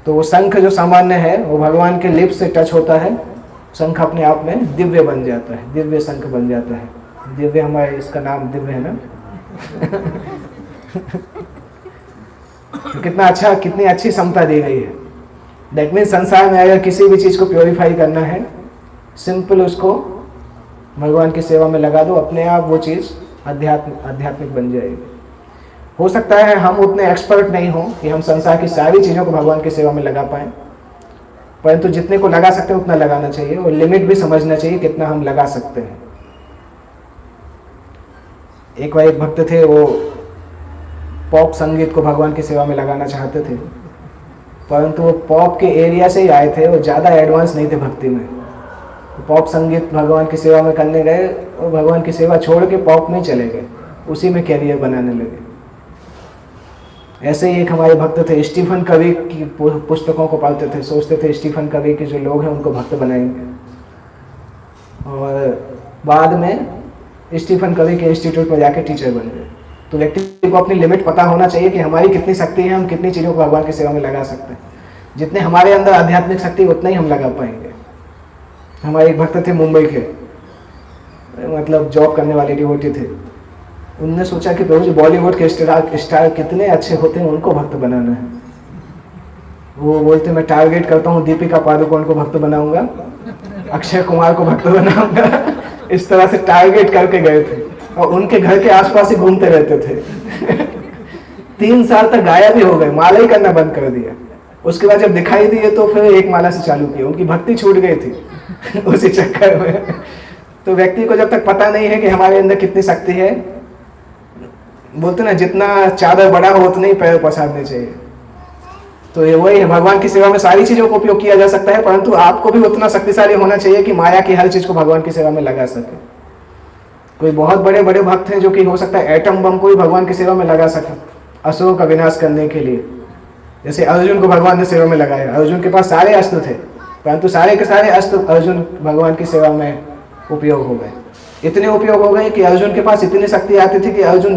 तो वो शंख जो सामान्य है वो भगवान के लिप्स से टच होता है, शंख अपने आप में दिव्य बन जाता है, दिव्य शंख बन जाता है। दिव्य हमारे इसका नाम दिव्य है ना। तो कितना अच्छा, कितनी अच्छी समता दी गई है। दैट मीन्स संसार में अगर किसी भी चीज को प्योरीफाई करना है, सिंपल उसको भगवान की सेवा में लगा दो, अपने आप वो चीज आध्यात्मिक बन जाएगी। हो सकता है हम उतने एक्सपर्ट नहीं हो कि हम संसार की सारी चीजों को भगवान की सेवा में लगा पाएं, परंतु जितने को लगा सकते हैं उतना लगाना चाहिए और लिमिट भी समझना चाहिए कितना हम लगा सकते हैं। एक बार एक भक्त थे, वो पॉप संगीत को भगवान की सेवा में लगाना चाहते थे, परंतु वो पॉप के एरिया से ही आए थे, वो ज़्यादा एडवांस नहीं थे भक्ति में। पॉप संगीत भगवान की सेवा में करने गए और भगवान की सेवा छोड़ के पॉप में चले गए, उसी में कैरियर बनाने लगे। ऐसे ही एक हमारे भक्त थे, स्टीफन कवी की पुस्तकों को पढ़ते थे, सोचते थे स्टीफन कवी के जो लोग हैं उनको भक्त बनाएंगे, और बाद में स्टीफन कवी के इंस्टीट्यूट में जाके टीचर बन गए। तो व्यक्ति को अपनी लिमिट पता होना चाहिए कि हमारी कितनी शक्ति है, हम कितनी चीज़ों को भगवान की सेवा में लगा सकते हैं। जितने हमारे अंदर आध्यात्मिक शक्ति उतना ही हम लगा पाएंगे। हमारे एक भक्त थे मुंबई के, मतलब जॉब करने वाले डिवोटी थे, उनने सोचा कि प्रभु जी बॉलीवुड के स्टार कितने अच्छे होते हैं, उनको भक्त बनाना है। वो बोलते मैं टारगेट करता हूँ दीपिका पादुकोण को भक्त बनाऊंगा, अक्षय कुमार को भक्त बनाऊंगा। इस तरह से टारगेट करके गए थे और उनके घर के आसपास ही घूमते रहते थे। 3 साल तक गायब ही हो गए, माला ही करना बंद कर दिया। उसके बाद जब दिखाई दिए तो फिर एक माला से चालू किया, उनकी भक्ति छूट गई थी उसी चक्कर में। तो व्यक्ति को जब तक पता नहीं है कि हमारे अंदर कितनी शक्ति है, बोलते ना जितना चादर बड़ा हो उतने ही पैर पसारने चाहिए। तो ये वही है, भगवान की सेवा में सारी चीजों को उपयोग किया जा सकता है, परंतु आपको भी उतना शक्तिशाली होना चाहिए कि माया की हर चीज को भगवान की सेवा में लगा सके। कोई बहुत बड़े बड़े भक्त हैं जो कि हो सकता है एटम बम को भी भगवान की सेवा में लगा सके, असुरों का विनाश करने के लिए। जैसे अर्जुन को भगवान ने सेवा में लगाया, अर्जुन के पास सारे अस्त्र थे, परंतु सारे के सारे अस्त्र अर्जुन भगवान की सेवा में उपयोग हो गए। इतने उपयोग हो गए कि अर्जुन के पास इतनी शक्ति आती थी कि अर्जुन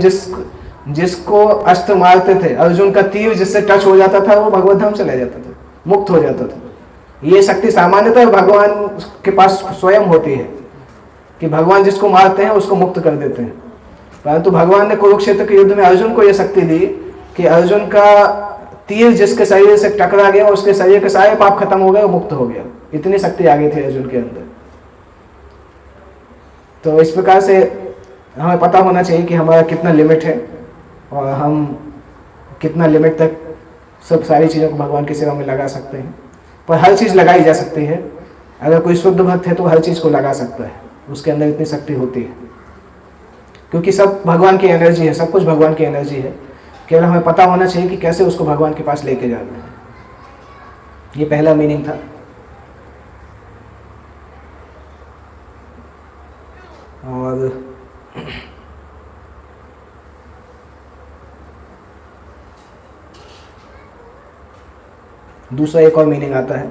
जिसको अस्त्र मारते थे, अर्जुन का तीर जिससे टच हो जाता था वो भगवत धाम चला जाता था, मुक्त हो जाता था। ये शक्ति सामान्यतः भगवान के पास स्वयं होती है कि भगवान जिसको मारते हैं उसको मुक्त कर देते हैं। परंतु भगवान ने कुरुक्षेत्र के युद्ध में अर्जुन को यह शक्ति दी कि अर्जुन का तीर जिसके शरीर से टकरा गया, उसके शरीर के सारे पाप खत्म हो गए, वो मुक्त हो गया। इतनी शक्ति आ गई थी अर्जुन के अंदर। तो इस प्रकार से हमें पता होना चाहिए कि हमारा कितना लिमिट है और हम कितना लिमिट तक सब सारी चीज़ों को भगवान की सेवा में लगा सकते हैं। पर हर चीज़ लगाई जा सकती है। अगर कोई शुद्ध भक्त है तो हर चीज़ को लगा सकता है, उसके अंदर इतनी शक्ति होती है, क्योंकि सब भगवान की एनर्जी है, सब कुछ भगवान की एनर्जी है। केवल हमें पता होना चाहिए कि कैसे उसको भगवान के पास लेके जाना है। ये पहला मीनिंग था। और दूसरा एक और मीनिंग आता है।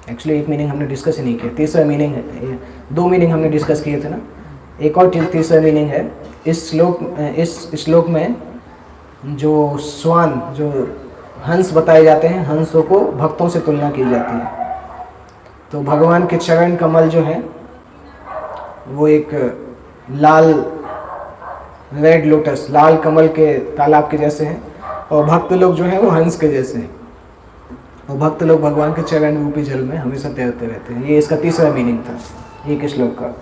एक्चुअली एक मीनिंग हमने डिस्कस ही नहीं किया, तीसरा मीनिंग है। 2 मीनिंग हमने डिस्कस किए थे ना, एक और तीसरा मीनिंग है। इस श्लोक में जो स्वान, जो हंस बताए जाते हैं, हंसों को भक्तों से तुलना की जाती है। तो भगवान के चरण कमल जो हैं वो एक लाल रेड लोटस, लाल कमल के तालाब के जैसे हैं, और भक्त लोग जो हैं वो हंस के जैसे हैं, और भक्त लोग भगवान के चरण रूपी जल में हमेशा तैरते रहते हैं। ये इसका तीसरा मीनिंग था एक श्लोक का।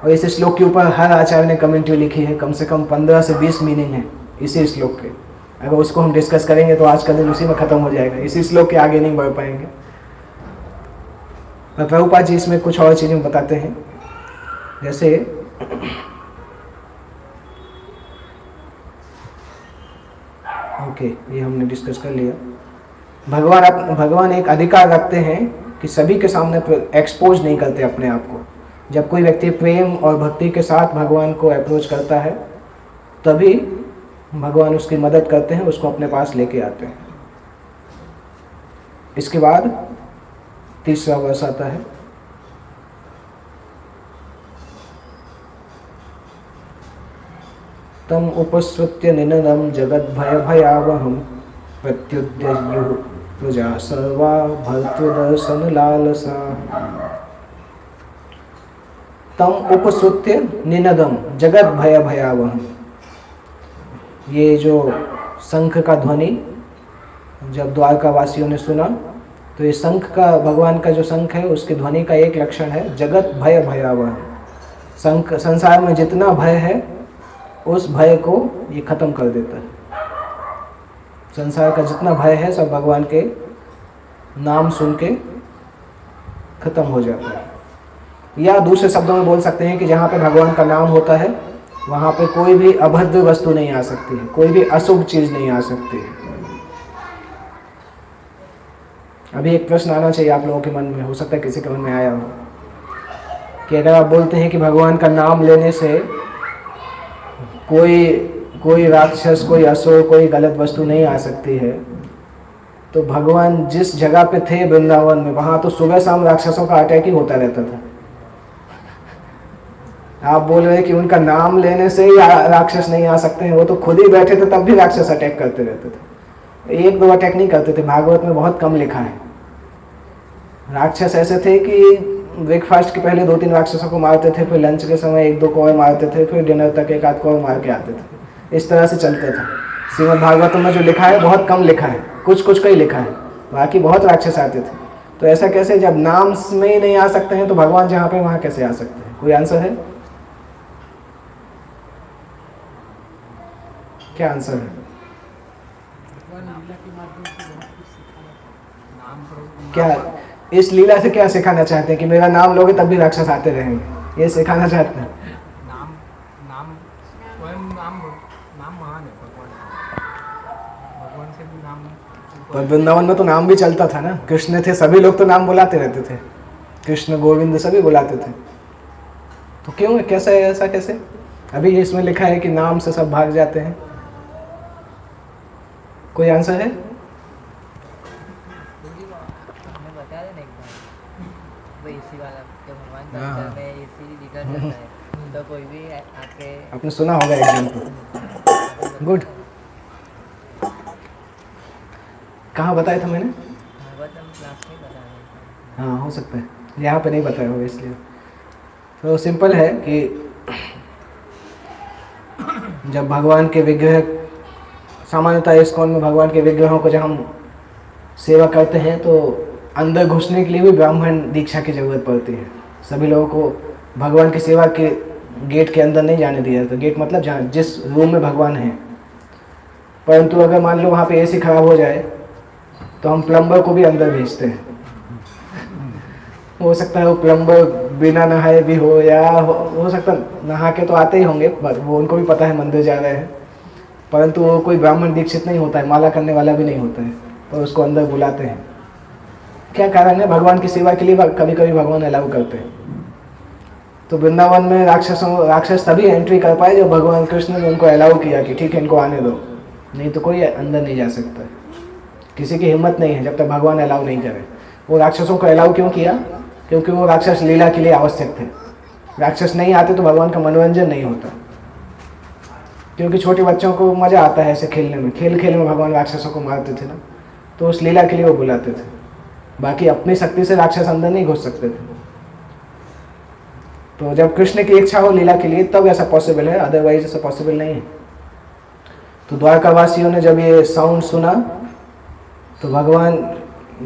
और इस श्लोक के ऊपर हर आचार्य ने कमेंट्री लिखी है, कम से कम 15 से 20 मीनिंग है इसी श्लोक के। अगर उसको हम डिस्कस करेंगे तो आज का दिन उसी में ख़त्म हो जाएगा, इसी श्लोक के आगे नहीं बढ़ पाएंगे। पर प्रभुपाद जी इसमें कुछ और चीज़ें बताते हैं, जैसे ये हमने डिस्कस कर लिया। भगवान एक अधिकार रखते हैं कि सभी के सामने एक्सपोज नहीं करते अपने आप को। जब कोई व्यक्ति प्रेम और भक्ति के साथ भगवान को अप्रोच करता है तभी भगवान उसकी मदद करते हैं, उसको अपने पास लेके आते हैं। इसके बाद तीसरा वर्ष आता है, तम उपस्रुत्य निनदम जगत भय भयावहम प्रत्युद्ययुः प्रजा सर्वा भर्तृदर्शन लालसा। तम उपस्रुत्य निनदम जगत भय भयावहम। ये जो शंख का ध्वनि जब द्वारका वासियों ने सुना तो ये शंख का, भगवान का जो शंख है उसकी ध्वनि का एक लक्षण है जगत भय भयावह। संसार में जितना भय है उस भय को ये खत्म कर देता है। संसार का जितना भय है सब भगवान के नाम सुन के खत्म हो जाता है। या दूसरे शब्दों में बोल सकते हैं कि जहाँ पे भगवान का नाम होता है वहाँ पे कोई भी अभद्र वस्तु नहीं आ सकती है, कोई भी अशुभ चीज़ नहीं आ सकती है। अभी एक प्रश्न आना चाहिए आप लोगों के मन में, हो सकता है किसी के मन में आया हो, कि अगर आप बोलते हैं कि भगवान का नाम लेने से कोई राक्षस, कोई असुर, कोई गलत वस्तु नहीं आ सकती है, तो भगवान जिस जगह पे थे वृंदावन में, वहाँ तो सुबह शाम राक्षसों का अटैक ही होता रहता था। आप बोल रहे हैं कि उनका नाम लेने से ही राक्षस नहीं आ सकते हैं, वो तो खुद ही बैठे थे तब भी राक्षस अटैक करते रहते थे। 1-2 अटैक नहीं करते थे, भागवत में बहुत कम लिखा है। राक्षस ऐसे थे कि ब्रेकफास्ट के पहले 2-3 राक्षसों को मारते थे, फिर लंच के समय 1-2 को और मारते थे, फिर डिनर तक 1-8 को और मार के आते थे। इस तरह से चलता था। श्रीमद् भागवतम में जो लिखा है बहुत कम लिखा है, कुछ कुछ का ही लिखा है, बाकी बहुत राक्षस आते थे। तो ऐसा कैसे, जब नाम में ही नहीं आ सकते हैं तो भगवान जहाँ पे वहाँ कैसे आ सकते हैं? कोई आंसर है? क्या आंसर है? क्या इस लीला से क्या सिखाना चाहते हैं कि मेरा नाम लोगे तब भी राक्षस आते रहेंगे, ये सिखाना चाहते हैं? नाम महान है भगवान से भी नाम। पर वृंदावन में तो नाम भी चलता था ना, कृष्ण थे, सभी लोग तो नाम बुलाते रहते थे, कृष्ण गोविंद सभी बुलाते थे। तो क्यों, कैसा है, ऐसा कैसे? अभी इसमें लिखा है कि नाम से सब भाग जाते हैं। कोई आंसर है? तो कोई भी आके आपने सुना होगा एग्जाम्पल। गुड। कहाँ बताया था मैंने? क्लास में बताया। हाँ हो सकता है, यहाँ पे नहीं बताया होगा इसलिए। तो सिंपल है कि जब भगवान के विग्रह, सामान्यतः इस्कॉन में भगवान के विग्रहों को जब हम सेवा करते हैं तो अंदर घुसने के लिए भी ब्राह्मण दीक्षा की ज़रूरत पड़ती है। सभी लोगों को भगवान की सेवा के गेट के अंदर नहीं जाने दिया जाता। गेट मतलब जहाँ जिस रूम में भगवान है। परंतु अगर मान लो वहाँ पे एसी खराब हो जाए तो हम प्लम्बर को भी अंदर भेजते हैं। हो सकता है वो प्लम्बर बिना नहाए भी हो, या हो सकता है नहा के तो आते ही होंगे, वो उनको भी पता है मंदिर जा रहे हैं, परंतु वो कोई ब्राह्मण दीक्षित नहीं होता है, माला करने वाला भी नहीं होता है, पर उसको अंदर बुलाते हैं। क्या कारण है? भगवान की सेवा के लिए कभी कभी भगवान अलाउ करते हैं। तो वृंदावन में राक्षस तभी एंट्री कर पाए जब भगवान कृष्ण ने उनको अलाउ किया कि ठीक है इनको आने दो, नहीं तो कोई अंदर नहीं जा सकता। किसी की हिम्मत नहीं है जब तक भगवान अलाउ नहीं करे। वो राक्षसों को अलाउ क्यों किया? क्योंकि वो राक्षस लीला के लिए आवश्यक थे। राक्षस नहीं आते तो भगवान का मनोरंजन नहीं होता, क्योंकि छोटे बच्चों को मज़ा आता है ऐसे खेलने में। खेल खेल में भगवान राक्षसों को मारते थे ना, तो उस लीला के लिए वो बुलाते थे। बाकी अपनी शक्ति से राक्षस अंदर नहीं घुस सकते थे। तो जब कृष्ण की इच्छा हो लीला के लिए तब ऐसा पॉसिबल है, अदरवाइज ऐसा पॉसिबल नहीं है। तो द्वारकावासियों ने जब ये साउंड सुना तो भगवान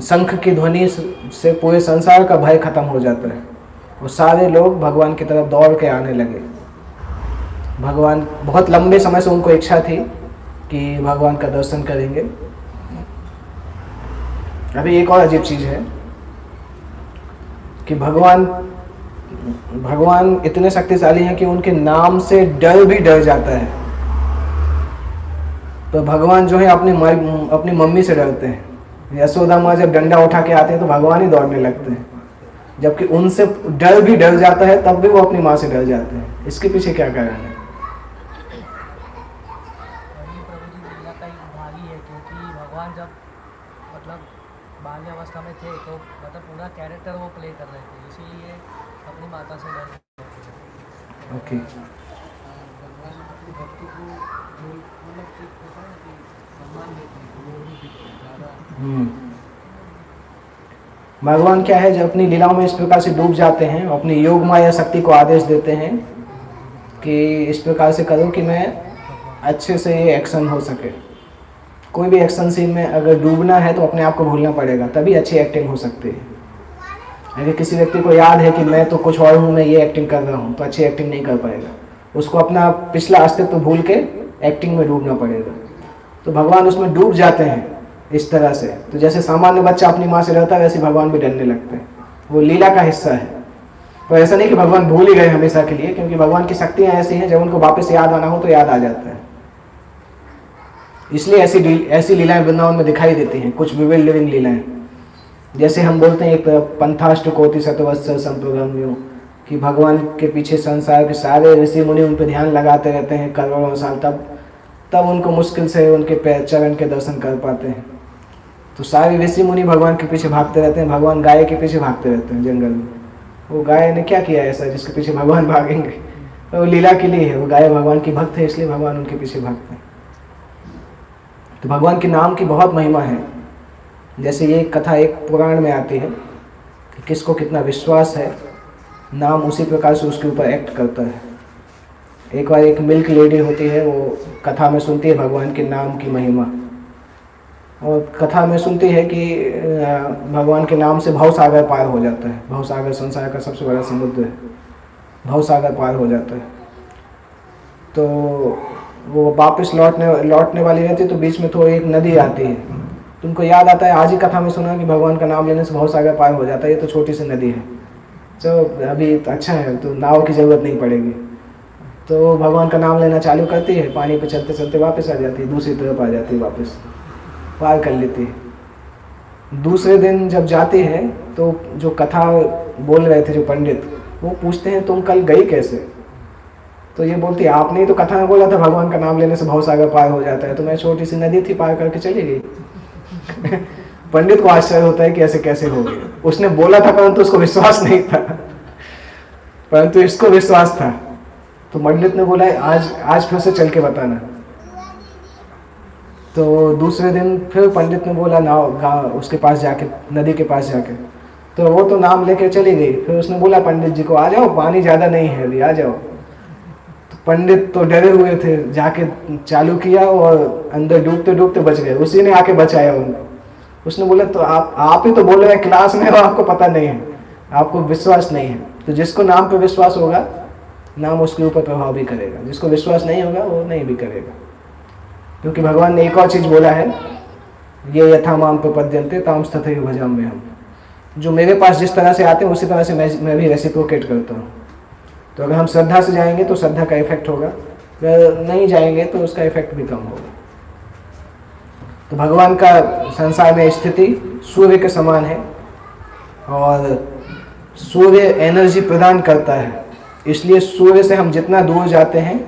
शंख की ध्वनि से पूरे संसार का भय खत्म हो जाता है और सारे लोग भगवान की तरफ दौड़ के आने लगे। भगवान, बहुत लंबे समय से उनको इच्छा थी कि भगवान का दर्शन करेंगे। अभी एक और अजीब चीज़ है कि भगवान इतने शक्तिशाली हैं कि उनके नाम से डर भी डर जाता है। तो भगवान जो है अपनी मम्मी से डरते हैं। यशोदा माँ जब डंडा उठा के आते हैं तो भगवान ही दौड़ने लगते हैं, जबकि उनसे डर भी डर जाता है तब भी वो अपनी माँ से डर जाते हैं। इसके पीछे क्या कारण है? भगवान जब मतलब बाल्यावस्था में थे तो मतलब पूरा कैरेक्टर वो प्ले कर रहे थे, इसीलिए अपनी माता से डर। ओके। भगवान क्या है, जब अपनी लीलाओं में इस प्रकार से डूब जाते हैं, अपनी योग माया शक्ति को आदेश देते हैं कि इस प्रकार से करो कि मैं अच्छे से ये एक्शन हो सके। कोई भी एक्शन सीन में अगर डूबना है तो अपने आप को भूलना पड़ेगा, तभी अच्छी एक्टिंग हो सकती है। अगर किसी व्यक्ति को याद है कि मैं तो कुछ और हूँ, मैं ये एक्टिंग कर रहा हूँ, तो अच्छी एक्टिंग नहीं कर पाएगा। उसको अपना पिछला अस्तित्व तो भूल के एक्टिंग में डूबना पड़ेगा। तो भगवान उसमें डूब जाते हैं इस तरह से। तो जैसे सामान्य बच्चा अपनी माँ से डरता है, वैसे भगवान भी डरने लगते हैं। वो लीला का हिस्सा है। तो ऐसा नहीं कि भगवान भूल ही गए हमेशा के लिए, क्योंकि भगवान की शक्तियाँ ऐसी हैं जब उनको वापस याद आना हो तो याद आ जाता है। इसलिए ऐसी लीलाएं वृंदावन में दिखाई देती हैं, कुछ विविल लिविंग लीलाएं। जैसे हम बोलते हैं एक पंथाष्टकोटि शतवत्सर संप्रगम्यो, कि भगवान के पीछे संसार के सारे ऋषि मुनि उन पर ध्यान लगाते रहते हैं करोड़ों साल, तब उनको मुश्किल से उनके चरण के दर्शन कर पाते हैं। तो सारे ऋषि मुनि भगवान के पीछे भागते रहते हैं। भगवान गाय के पीछे भागते रहते हैं जंगल में। वो गाय ने क्या किया ऐसा जिसके पीछे भगवान भागेंगे? तो वो लीला के लिए है। वो गाय भगवान की भक्त है, इसलिए भगवान उनके पीछे भागते हैं। तो भगवान के नाम की बहुत महिमा है। जैसे ये कथा एक पुराण में आती है कि किसको कितना विश्वास है, नाम उसी प्रकार से उसके ऊपर एक्ट करता है। एक बार एक मिल्क लेडी होती है, वो कथा में सुनती है भगवान के नाम की महिमा, और कथा में सुनती है कि भगवान के नाम से भवसागर पार हो जाता है। भवसागर संसार का सबसे बड़ा समुद्र है, भवसागर पार हो जाता है। तो वो वापस लौटने वाली रहती है, तो बीच में थोड़ी एक नदी आती है। तुमको याद आता है, आज ही कथा में सुना कि भगवान का नाम लेने से भवसागर पार हो जाता है, ये तो छोटी सी नदी है, चलो अभी तो अच्छा है, तो नाव की ज़रूरत नहीं पड़ेगी। तो भगवान का नाम लेना चालू करती है, पानी पे चलते चलते वापस आ जाती है, दूसरी तरफ आ जाती है, वापस पार कर लेती है। दूसरे दिन जब जाती है तो जो कथा बोल रहे थे जो पंडित, वो पूछते हैं तुम कल गई कैसे? तो ये बोलती है आपने ही तो कथा में बोला था भगवान का नाम लेने से भवसागर पार हो जाता है, तो मैं छोटी सी नदी थी, पार करके चली गई। पंडित को आश्चर्य होता है कि ऐसे कैसे हो गया। उसने बोला था परंतु उसको विश्वास नहीं था, परंतु इसको विश्वास था। तो पंडित ने बोला आज फिर से चल के बताना। तो दूसरे दिन फिर पंडित ने बोला नाव उसके पास जाके, नदी के पास जाके, तो वो तो नाम लेके चली गई। फिर उसने बोला पंडित जी को आ जाओ, पानी ज़्यादा नहीं है अभी, आ जाओ। तो पंडित तो डरे हुए थे, जाके चालू किया और अंदर डूबते डूबते बच गए, उसी ने आके बचाया उनको। उसने बोला तो आप ही तो बोल रहे हैं क्लास में, और आपको पता नहीं है, आपको विश्वास नहीं है। तो जिसको नाम पे विश्वास होगा, नाम उसके ऊपर प्रभाव भी करेगा, जिसको विश्वास नहीं होगा वो नहीं भी करेगा। क्योंकि भगवान ने एक और चीज़ बोला है, ये यथा माम प्रपद्यन्ते ताम तथैव भजाम्यहम्। जो मेरे पास जिस तरह से आते हैं उसी तरह से मैं भी रेसिप्रोकेट करता हूँ। तो अगर हम श्रद्धा से जाएंगे तो श्रद्धा का इफेक्ट होगा, अगर नहीं जाएंगे तो उसका इफेक्ट भी कम होगा। तो भगवान का संसार में स्थिति सूर्य के समान है, और सूर्य एनर्जी प्रदान करता है, इसलिए सूर्य से हम जितना दूर जाते हैं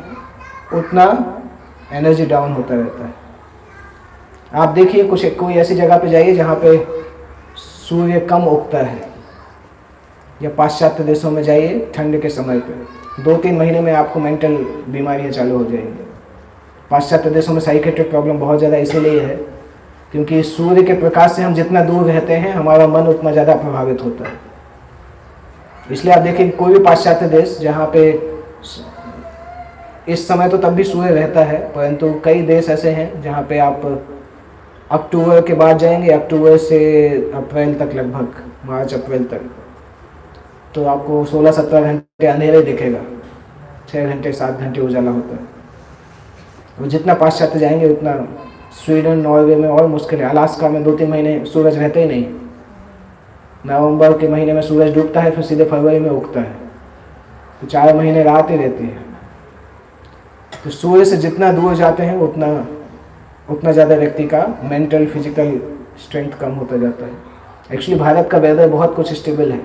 उतना एनर्जी डाउन होता रहता है। आप देखिए कोई ऐसी जगह पे जाइए जहाँ पे सूर्य कम उगता है, या पाश्चात्य देशों में जाइए ठंड के समय पे, 2-3 महीने में आपको मेंटल बीमारियाँ चालू हो जाएंगी। पाश्चात्य देशों में साइकेट्रिक प्रॉब्लम बहुत ज़्यादा इसीलिए है क्योंकि सूर्य के प्रकाश से हम जितना दूर रहते हैं हमारा मन उतना ज़्यादा प्रभावित होता है। इसलिए आप देखें कोई भी पाश्चात्य देश जहाँ पे इस समय तो तब भी सूर्य रहता है, परंतु कई देश ऐसे हैं जहाँ पे आप अक्टूबर के बाद जाएंगे, अक्टूबर से अप्रैल तक, लगभग मार्च अप्रैल तक, तो आपको 16-17 घंटे अंधेरे दिखेगा, 6 घंटे 7 घंटे उजाला होता है। और जितना पाश्चात्य जाएंगे उतना, स्वीडन नॉर्वे में और मुश्किल है। अलास्का में 2-3 महीने सूरज रहते ही नहीं, नवंबर के महीने में सूरज डूबता है, फिर सीधे फरवरी में उगता है, तो 4 महीने रात ही रहती है। तो सूर्य से जितना दूर जाते हैं उतना ज़्यादा व्यक्ति का मेंटल फिजिकल स्ट्रेंथ कम होता जाता है। एक्चुअली भारत का वेदर बहुत कुछ स्टेबल है,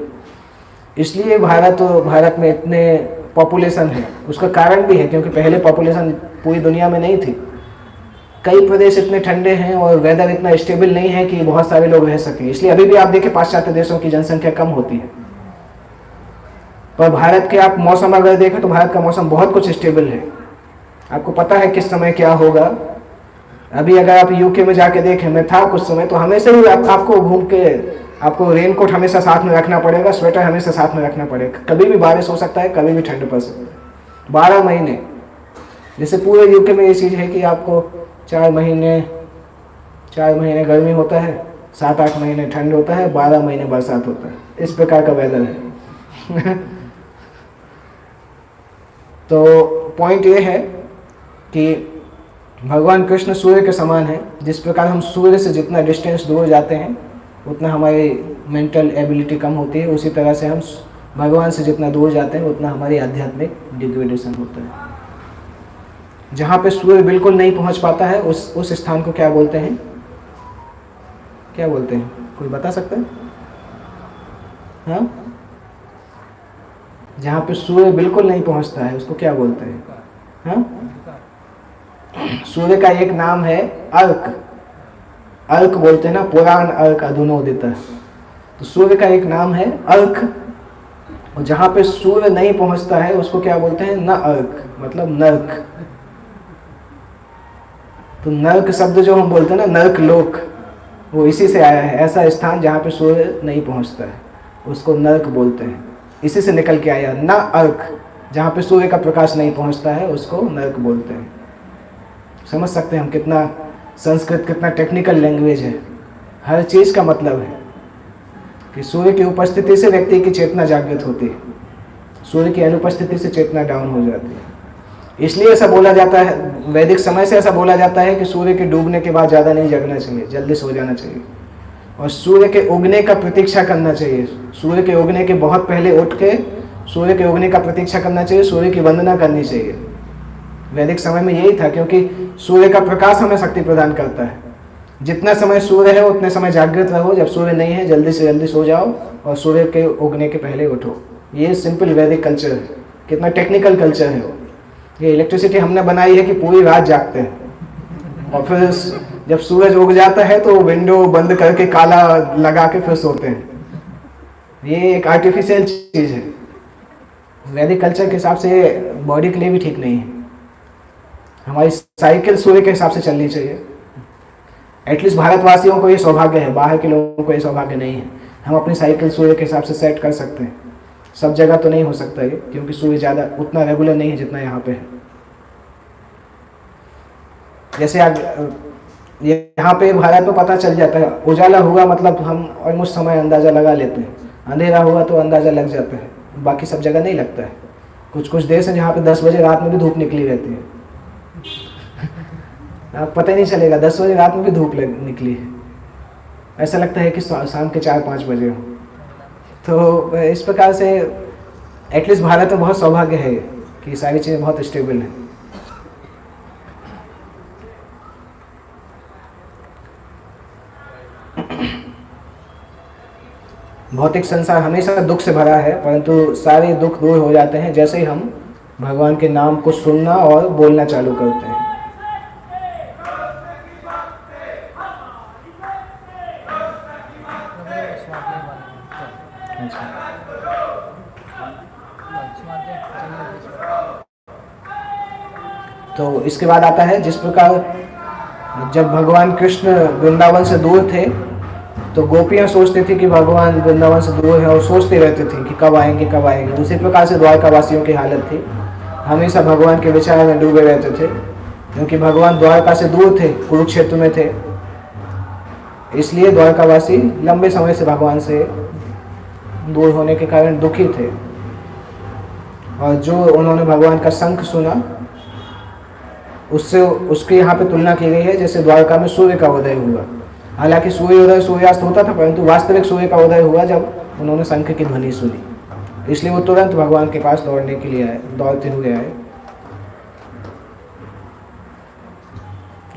इसलिए भारत में इतने पॉपुलेशन है। उसका कारण भी है क्योंकि पहले पॉपुलेशन पूरी दुनिया में नहीं थी। कई प्रदेश इतने ठंडे हैं और वेदर इतना स्टेबल नहीं है कि बहुत सारे लोग रह सकें, इसलिए अभी भी आप देखें पाश्चात्य देशों की जनसंख्या कम होती है। पर भारत के आप मौसम अगर देखें तो भारत का मौसम बहुत कुछ स्टेबल है, आपको पता है किस समय क्या होगा। अभी अगर आप यूके में जाके देखें, मैं था कुछ समय, तो हमेशा ही आपको घूम के आपको रेनकोट हमेशा साथ में रखना पड़ेगा, स्वेटर हमेशा साथ में रखना पड़ेगा। कभी भी बारिश हो सकता है, कभी भी ठंड पड़ सकता है। 12 महीने, जैसे पूरे यूके में ये चीज़ है कि आपको 4 महीने गर्मी होता है, 7-8 महीने ठंड होता है, 12 महीने बरसात होता है। इस प्रकार का वेदर है। तो पॉइंट ये है कि भगवान कृष्ण सूर्य के समान है। जिस प्रकार हम सूर्य से जितना डिस्टेंस दूर जाते हैं उतना हमारी मेंटल एबिलिटी कम होती है, उसी तरह से हम भगवान से जितना दूर जाते हैं उतना हमारी आध्यात्मिक डिग्रेडेशन होता है। जहाँ पे सूर्य बिल्कुल नहीं पहुँच पाता है उस स्थान को क्या बोलते हैं? क्या बोलते हैं, कोई बता सकता है? हाँ, जहाँ पे सूर्य बिल्कुल नहीं पहुँचता है उसको क्या बोलते हैं? हाँ, सूर्य का एक नाम है अर्क। अर्क बोलते हैं ना, पुराण अर्क अधुनोदित। तो सूर्य का एक नाम है अर्क, और जहाँ पे सूर्य नहीं पहुँचता है उसको क्या बोलते हैं? न अर्क, मतलब नर्क। तो नर्क शब्द जो हम बोलते हैं ना, नर्क लोक, वो इसी से आया है, ऐसा स्थान जहाँ पे सूर्य नहीं पहुँचता है। उसको नर्क बोलते हैं। इसी से निकल के आया न अर्क, जहाँ पे सूर्य का प्रकाश नहीं पहुँचता है उसको नर्क बोलते हैं। समझ सकते हैं हम कितना संस्कृत कितना टेक्निकल लैंग्वेज है। हर चीज़ का मतलब है कि सूर्य की उपस्थिति से व्यक्ति की चेतना जागृत होती है, सूर्य की अनुपस्थिति से चेतना डाउन हो जाती है। इसलिए ऐसा बोला जाता है, वैदिक समय से ऐसा बोला जाता है कि सूर्य के डूबने के बाद ज़्यादा नहीं जगना चाहिए, जल्दी सो जाना चाहिए और सूर्य के उगने का प्रतीक्षा करना चाहिए। सूर्य के उगने के बहुत पहले उठ के सूर्य के उगने का प्रतीक्षा करना चाहिए, सूर्य की वंदना करनी चाहिए। वैदिक समय में यही था, क्योंकि सूर्य का प्रकाश हमें शक्ति प्रदान करता है। जितना समय सूर्य है उतने समय जागृत रहो, जब सूर्य नहीं है जल्दी से जल्दी सो जाओ और सूर्य के उगने के पहले उठो। ये सिंपल वैदिक कल्चर है। कितना टेक्निकल कल्चर है वो। ये इलेक्ट्रिसिटी हमने बनाई है कि पूरी रात जागते हैं और फिर जब सूरज उग जाता है तो विंडो बंद करके काला लगा के फिर सोते हैं। ये एक आर्टिफिशियल चीज़ है। वैदिक कल्चर के हिसाब से बॉडी के लिए भी ठीक नहीं है। हमारी साइकिल सूर्य के हिसाब से चलनी चाहिए। एटलीस्ट भारतवासियों को ये सौभाग्य है, बाहर के लोगों को ये सौभाग्य नहीं है। हम अपनी साइकिल सूर्य के हिसाब से सेट कर सकते हैं। सब जगह तो नहीं हो सकता ये, क्योंकि सूर्य ज़्यादा उतना रेगुलर नहीं है जितना यहाँ पे है। जैसे यहाँ पे भारत में पता चल जाता है, उजाला हुआ मतलब हम ऑलमोस्ट समय अंदाज़ा लगा लेते हैं, अंधेरा हुआ तो अंदाज़ा लग जाता है। बाकी सब जगह नहीं लगता है। कुछ कुछ देश हैं जहाँ पे 10 बजे रात में भी धूप निकली रहती है। आप पता ही नहीं चलेगा 10 बजे रात में भी धूप निकली है, ऐसा लगता है कि शाम के 4-5 बजे हो। तो इस प्रकार से एटलीस्ट भारत में बहुत सौभाग्य है कि सारी चीज़ें बहुत स्टेबल हैं। भौतिक संसार हमेशा दुख से भरा है, परंतु सारे दुख दूर हो जाते हैं जैसे ही हम भगवान के नाम को सुनना और बोलना चालू करते हैं। तो इसके बाद आता है, जिस प्रकार जब भगवान कृष्ण वृंदावन से दूर थे तो गोपियाँ सोचती थी कि भगवान वृंदावन से दूर है और सोचते रहते थे कि कब आएंगे कब आएंगे। उसी प्रकार से द्वारकावासियों की हालत थी, हमेशा भगवान के विचार में डूबे रहते थे, क्योंकि भगवान द्वारका से दूर थे, कुरुक्षेत्र में थे। इसलिए द्वारकावासी लंबे समय से भगवान से दूर होने के कारण दुखी थे। और जो उन्होंने भगवान का शंख सुना उससे उसकी यहाँ पे तुलना की गई है जैसे द्वारका में सूर्य का उदय हुआ। हालांकि सूर्योदय सूर्यास्त होता था, परंतु वास्तविक सूर्य का उदय हुआ जब उन्होंने शंख की ध्वनि सुनी। इसलिए वो तुरंत भगवान के पास दौड़ने के लिए आए, दौड़ते हुए आए।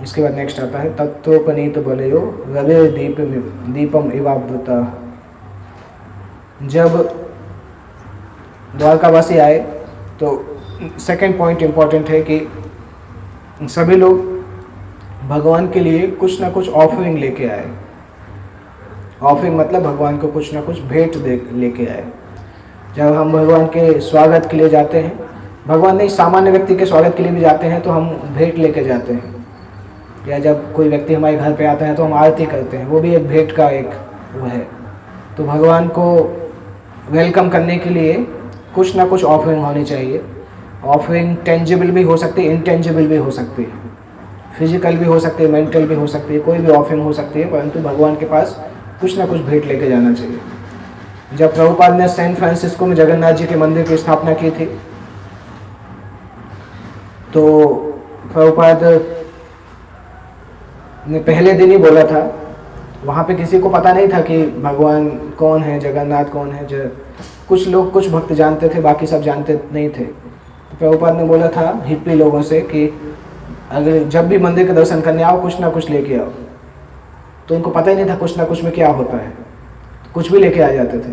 इसके बाद नेक्स्ट आता है, तत्वोपनीत बलयो रवि दीपम इवावृता। जब द्वारकावासी आए तो सेकंड पॉइंट इम्पॉर्टेंट है कि सभी लोग भगवान के लिए कुछ ना कुछ ऑफरिंग लेके आए। ऑफरिंग मतलब भगवान को कुछ ना कुछ भेंट लेके आए। जब हम भगवान के स्वागत के लिए जाते हैं, भगवान नहीं सामान्य व्यक्ति के स्वागत के लिए भी जाते हैं तो हम भेंट लेके जाते हैं। या जब कोई व्यक्ति हमारे घर पे आता है तो हम आरती करते हैं, वो भी एक भेंट का एक वो है। तो भगवान को वेलकम करने के लिए कुछ ना कुछ ऑफरिंग होनी चाहिए। ऑफरिंग टेंजिबल भी हो सकती है, इनटेंजिबल भी हो सकती है, फिजिकल भी हो सकती है, मेंटल भी हो सकती है, कोई भी ऑफरिंग हो सकती है, परंतु भगवान के पास कुछ ना कुछ भेंट लेके जाना चाहिए। जब प्रभुपाद ने सैन फ्रांसिस्को में जगन्नाथ जी के मंदिर की स्थापना की थी तो प्रभुपाद ने पहले दिन ही बोला था, वहाँ पे किसी को पता नहीं था कि भगवान कौन है, जगन्नाथ कौन है। कुछ लोग कुछ भक्त जानते थे, बाकी सब जानते नहीं थे। तो प्रभुपाद ने बोला था हिप्पी लोगों से कि अगर जब भी मंदिर के दर्शन करने आओ कुछ ना कुछ लेके आओ। तो उनको पता ही नहीं था कुछ ना कुछ में क्या होता है, तो कुछ भी लेके आ जाते थे।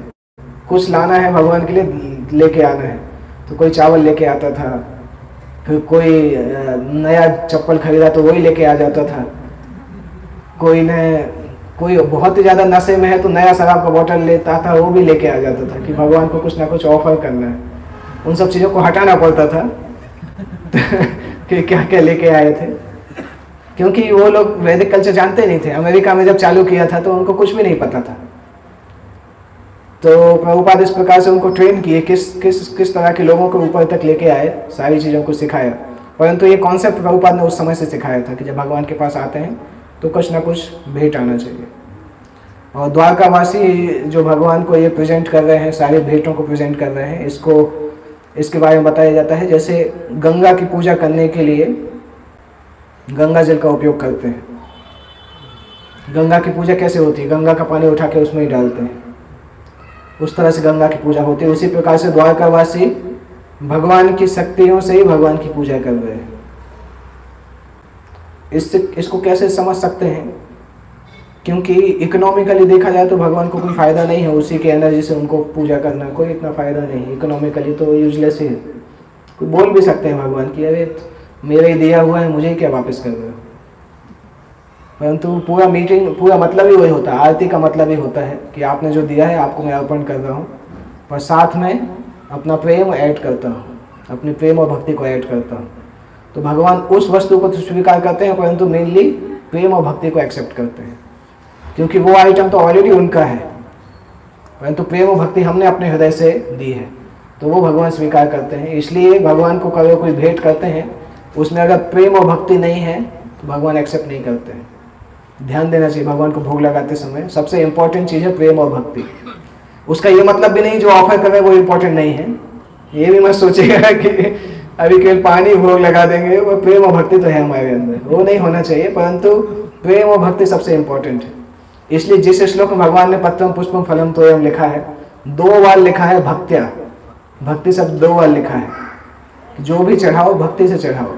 कुछ लाना है भगवान के लिए लेके आना है तो कोई चावल लेके आता था, फिर कोई नया चप्पल खरीदा तो वही लेके आ जाता था, कोई बहुत ही ज़्यादा नशे में है तो नया शराब का बोतल लेता था, वो भी लेके आ जाता था कि भगवान को कुछ ना कुछ ऑफर करना है। उन सब चीज़ों को हटाना पड़ता था कि क्या क्या लेके आए थे, क्योंकि वो लोग वैदिक कल्चर जानते नहीं थे। अमेरिका में जब चालू किया था तो उनको कुछ भी नहीं पता था। तो प्रभुपाद इस प्रकार से उनको ट्रेन किए, किस तरह के लोगों को ऊपर तक लेके आए, सारी चीज़ों को सिखाया। परंतु ये कॉन्सेप्ट प्रभुपाद ने उस समय से सिखाया था कि जब भगवान के पास आते हैं तो कुछ ना कुछ भेंट आना चाहिए। और द्वारकावासी जो भगवान को ये प्रेजेंट कर रहे हैं, सारे भेंटों को प्रेजेंट कर रहे हैं, इसके बारे में बताया जाता है। जैसे गंगा की पूजा करने के लिए गंगा जल का उपयोग करते हैं। गंगा की पूजा कैसे होती है? गंगा का पानी उठा के उसमें ही डालते हैं, उस तरह से गंगा की पूजा होती है। उसी प्रकार से द्वारकावासी भगवान की शक्तियों से ही भगवान की पूजा कर रहे हैं। इसको कैसे समझ सकते हैं? क्योंकि इकोनॉमिकली देखा जाए तो भगवान को कोई फ़ायदा नहीं है उसी की एनर्जी से उनको पूजा करना, कोई इतना फ़ायदा नहीं है। इकोनॉमिकली तो यूजलेस ही है। कोई बोल भी सकते हैं भगवान की, अरे मेरे ही दिया हुआ है, मुझे ही क्या वापस कर रहे हो। परंतु पूरा मतलब ही वही होता है। आरती का मतलब ही होता है कि आपने जो दिया है आपको मैं अर्पण कर रहा हूँ, पर साथ में अपना प्रेम ऐड करता हूँ, अपने प्रेम और भक्ति को ऐड करता हूँ। तो भगवान उस वस्तु को तो स्वीकार करते हैं, परंतु मेनली प्रेम और भक्ति को एक्सेप्ट करते हैं, क्योंकि वो आइटम तो ऑलरेडी उनका है, परंतु प्रेम और भक्ति हमने अपने हृदय से दी है, तो वो भगवान स्वीकार करते हैं। इसलिए भगवान को कभी कोई भेंट करते हैं, उसमें अगर प्रेम और भक्ति नहीं है तो भगवान एक्सेप्ट नहीं करते हैं। ध्यान देना चाहिए भगवान को भोग लगाते समय सबसे इम्पोर्टेंट चीज़ है प्रेम और भक्ति। उसका ये मतलब भी नहीं जो ऑफर कर रहे हैं वो इम्पोर्टेंट नहीं है, ये भी मत सोचिएगा कि अभी केवल पानी भोग लगा देंगे। वो प्रेम और भक्ति तो है हमारे अंदर, वो नहीं होना चाहिए, परंतु प्रेम और भक्ति सबसे इम्पोर्टेंट है। इसलिए जिस श्लोक में भगवान ने पत्रम पुष्पम फलम तोयम लिखा है, 2 बार लिखा है भक्त्या, भक्ति शब्द 2 बार लिखा है। जो भी चढ़ाओ भक्ति से चढ़ाओ,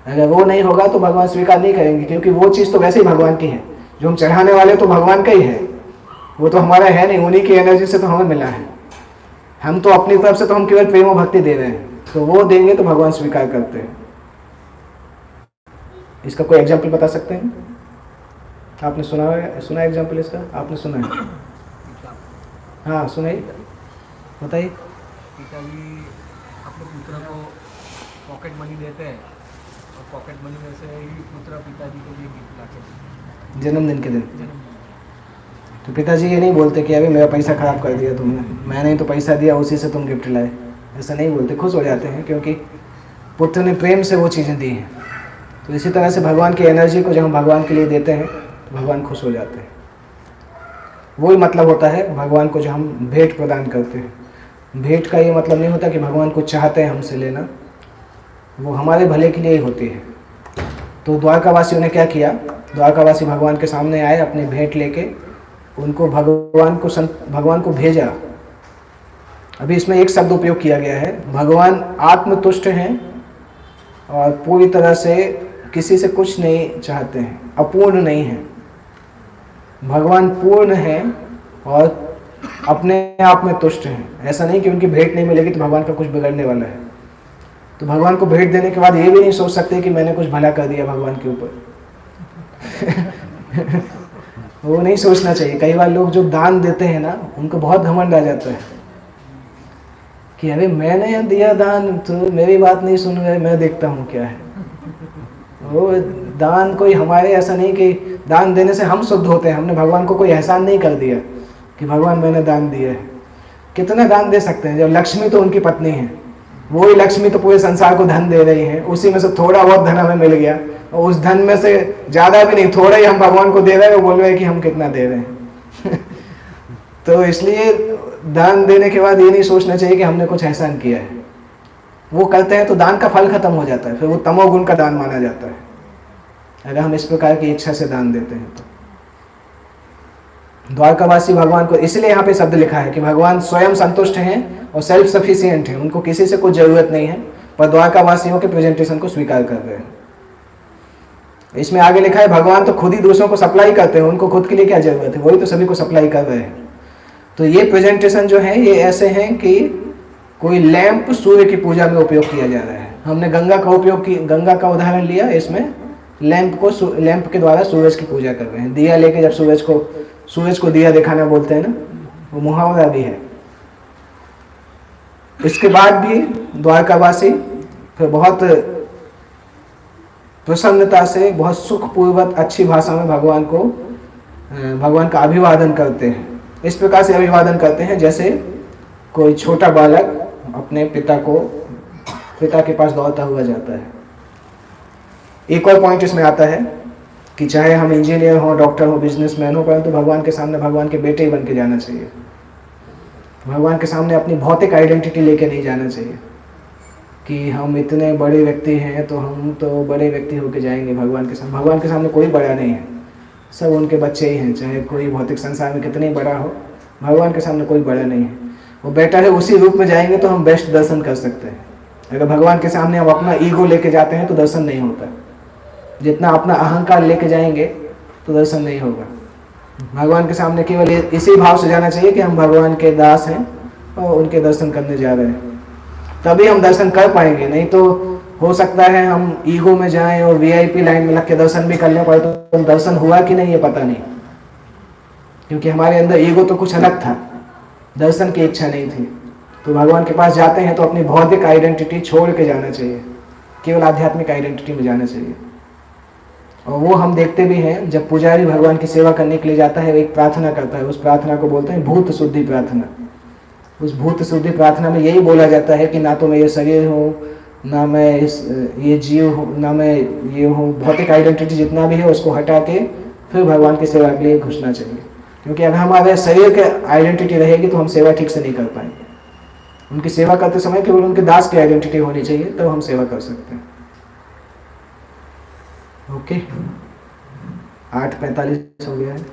अगर वो नहीं होगा तो भगवान स्वीकार नहीं करेंगे, क्योंकि वो चीज़ तो वैसे ही भगवान की है। जो हम चढ़ाने वाले तो भगवान का ही है, वो तो हमारा है नहीं, उन्हीं की एनर्जी से तो हमें मिला है। हम तो अपनी तरफ से तो हम केवल प्रेम और भक्ति दे रहे हैं, तो वो देंगे तो भगवान स्वीकार करते हैं। इसका कोई एग्जाम्पल बता सकते हैं? आपने सुना एग्जाम्पल इसका? आपने सुना है? हाँ सुनाइए, बताइए। पिताजी अपने पुत्र को पॉकेट मनी देते हैं और पॉकेट मनी में से ही पुत्र पिताजी के लिए गिफ्ट लाते हैं जन्मदिन के दिन। तो पिताजी ये नहीं बोलते कि अभी मेरा पैसा खराब कर दिया तुमने, मैंने ही तो पैसा दिया, उसी से तुम गिफ्ट लाए, ऐसा नहीं बोलते। खुश हो जाते हैं क्योंकि पुत्र ने प्रेम से वो चीज़ें दी हैं। तो इसी तरह से भगवान की एनर्जी को जब हम भगवान के लिए देते हैं तो भगवान खुश हो जाते हैं। वही मतलब होता है भगवान को जो हम भेंट प्रदान करते हैं। भेंट का ये मतलब नहीं होता कि भगवान कुछ चाहते हैं हमसे लेना, वो हमारे भले के लिए ही होती है। तो द्वारकावासियों ने क्या किया? द्वारकावासी भगवान के सामने आए अपनी भेंट लेके, उनको भगवान को भेजा। अभी इसमें एक शब्द उपयोग किया गया है, भगवान आत्मतुष्ट हैं और पूरी तरह से किसी से कुछ नहीं चाहते हैं, अपूर्ण नहीं हैं। भगवान पूर्ण हैं और अपने आप में तुष्ट हैं। ऐसा नहीं कि उनकी भेंट नहीं मिलेगी तो भगवान का कुछ बिगड़ने वाला है। तो भगवान को भेंट देने के बाद ये भी नहीं सोच सकते कि मैंने कुछ भला कर दिया भगवान के ऊपर। वो नहीं सोचना चाहिए। कई बार लोग जो दान देते हैं ना, उनको बहुत घमंड आ जाता है कि अरे मैंने दिया दान तो मेरी बात नहीं सुन रहे, मैं देखता हूँ क्या है। वो दान कोई हमारे, ऐसा नहीं कि दान देने से हम शुद्ध होते हैं। हमने भगवान को कोई एहसान नहीं कर दिया कि भगवान मैंने दान दिया है। कितना दान दे सकते हैं? जब लक्ष्मी तो उनकी पत्नी है, वही लक्ष्मी तो पूरे संसार को धन दे रही है, उसी में से थोड़ा बहुत धन हमें मिल गया और उस धन में से ज़्यादा भी नहीं, थोड़ा ही हम भगवान को दे रहे हैं, वो बोल रहे हैं कि हम कितना दे रहे हैं। तो इसलिए दान देने के बाद ये नहीं सोचना चाहिए कि हमने कुछ एहसान किया है। वो करते हैं तो दान का फल खत्म हो जाता है, फिर वो तमोगुण का दान माना जाता है अगर हम इस प्रकार की इच्छा से दान देते हैं तो। द्वारकावासी भगवान को, इसलिए यहाँ पे शब्द लिखा है कि भगवान स्वयं संतुष्ट हैं और सेल्फ सफिशिएंट हैं, उनको किसी से कुछ जरूरत नहीं है, पर द्वारकावासियों के प्रेजेंटेशन को स्वीकार कर रहे हैं। इसमें आगे लिखा है भगवान तो खुद ही दूसरों को सप्लाई करते हैं, उनको खुद के लिए क्या जरूरत है, वही तो सभी को सप्लाई कर रहे हैं। तो ये प्रेजेंटेशन जो है ये ऐसे हैं कि कोई लैंप सूर्य की पूजा में उपयोग किया जा रहा है। हमने गंगा का उदाहरण लिया, इसमें लैंप के द्वारा सूरज की पूजा कर रहे हैं। दिया लेके जब सूरज को दिया दिखाना बोलते हैं ना, वो मुहावरा भी है। इसके बाद भी द्वारकावासी फिर बहुत प्रसन्नता से, बहुत सुखपूर्वक अच्छी भाषा में भगवान का अभिवादन करते हैं। इस प्रकार से अभिवादन करते हैं जैसे कोई छोटा बालक अपने पिता के पास दौड़ता हुआ जाता है। एक और पॉइंट इसमें आता है कि चाहे हम इंजीनियर हो, डॉक्टर हो, बिजनेसमैन हो, परंतु भगवान के सामने भगवान के बेटे ही बन के जाना चाहिए। भगवान के सामने अपनी भौतिक आइडेंटिटी लेके नहीं जाना चाहिए कि हम इतने बड़े व्यक्ति हैं तो हम तो बड़े व्यक्ति होके जाएंगे भगवान के सामने। भगवान के सामने कोई बड़ा नहीं है, सब उनके बच्चे ही हैं। चाहे कोई भौतिक संसार में कितने बड़ा हो, भगवान के सामने कोई बड़ा नहीं है। वो बेटा है, उसी रूप में जाएंगे तो हम बेस्ट दर्शन कर सकते हैं। अगर भगवान के सामने हम अपना ईगो लेके जाते हैं तो दर्शन नहीं होता। जितना अपना अहंकार लेके जाएंगे तो दर्शन नहीं होगा। भगवान के सामने केवल इसी भाव से जाना चाहिए कि हम भगवान के दास हैं और उनके दर्शन करने जा रहे हैं, तभी हम दर्शन कर पाएंगे। नहीं तो हो सकता है हम ईगो में जाएं और वीआईपी लाइन में लग के दर्शन भी कर लें, पर तो दर्शन हुआ कि नहीं ये पता नहीं, क्योंकि हमारे अंदर ईगो तो कुछ अलग था, दर्शन की इच्छा नहीं थी। तो भगवान के पास जाते हैं तो अपनी भौतिक आइडेंटिटी छोड़ के जाना चाहिए, केवल आध्यात्मिक आइडेंटिटी में जाना चाहिए। और वो हम देखते भी हैं, जब पुजारी भगवान की सेवा करने के लिए जाता है, एक प्रार्थना करता है, उस प्रार्थना को बोलते हैं भूत शुद्धि प्रार्थना। उस भूत शुद्धि प्रार्थना में यही बोला जाता है कि ना तो मैं ये शरीर हूँ, ना मैं ये जीव हूँ, ना मैं ये हूँ। भौतिक आइडेंटिटी जितना भी है उसको हटा के फिर भगवान की सेवा के लिए घुसना चाहिए, क्योंकि अगर हमारे शरीर के आइडेंटिटी रहेगी तो हम सेवा ठीक से नहीं कर पाएंगे। उनकी सेवा करते समय केवल उनके दास की आइडेंटिटी होनी चाहिए, तब तो हम सेवा कर सकते हैं। ओके, 8:45 हो गया है।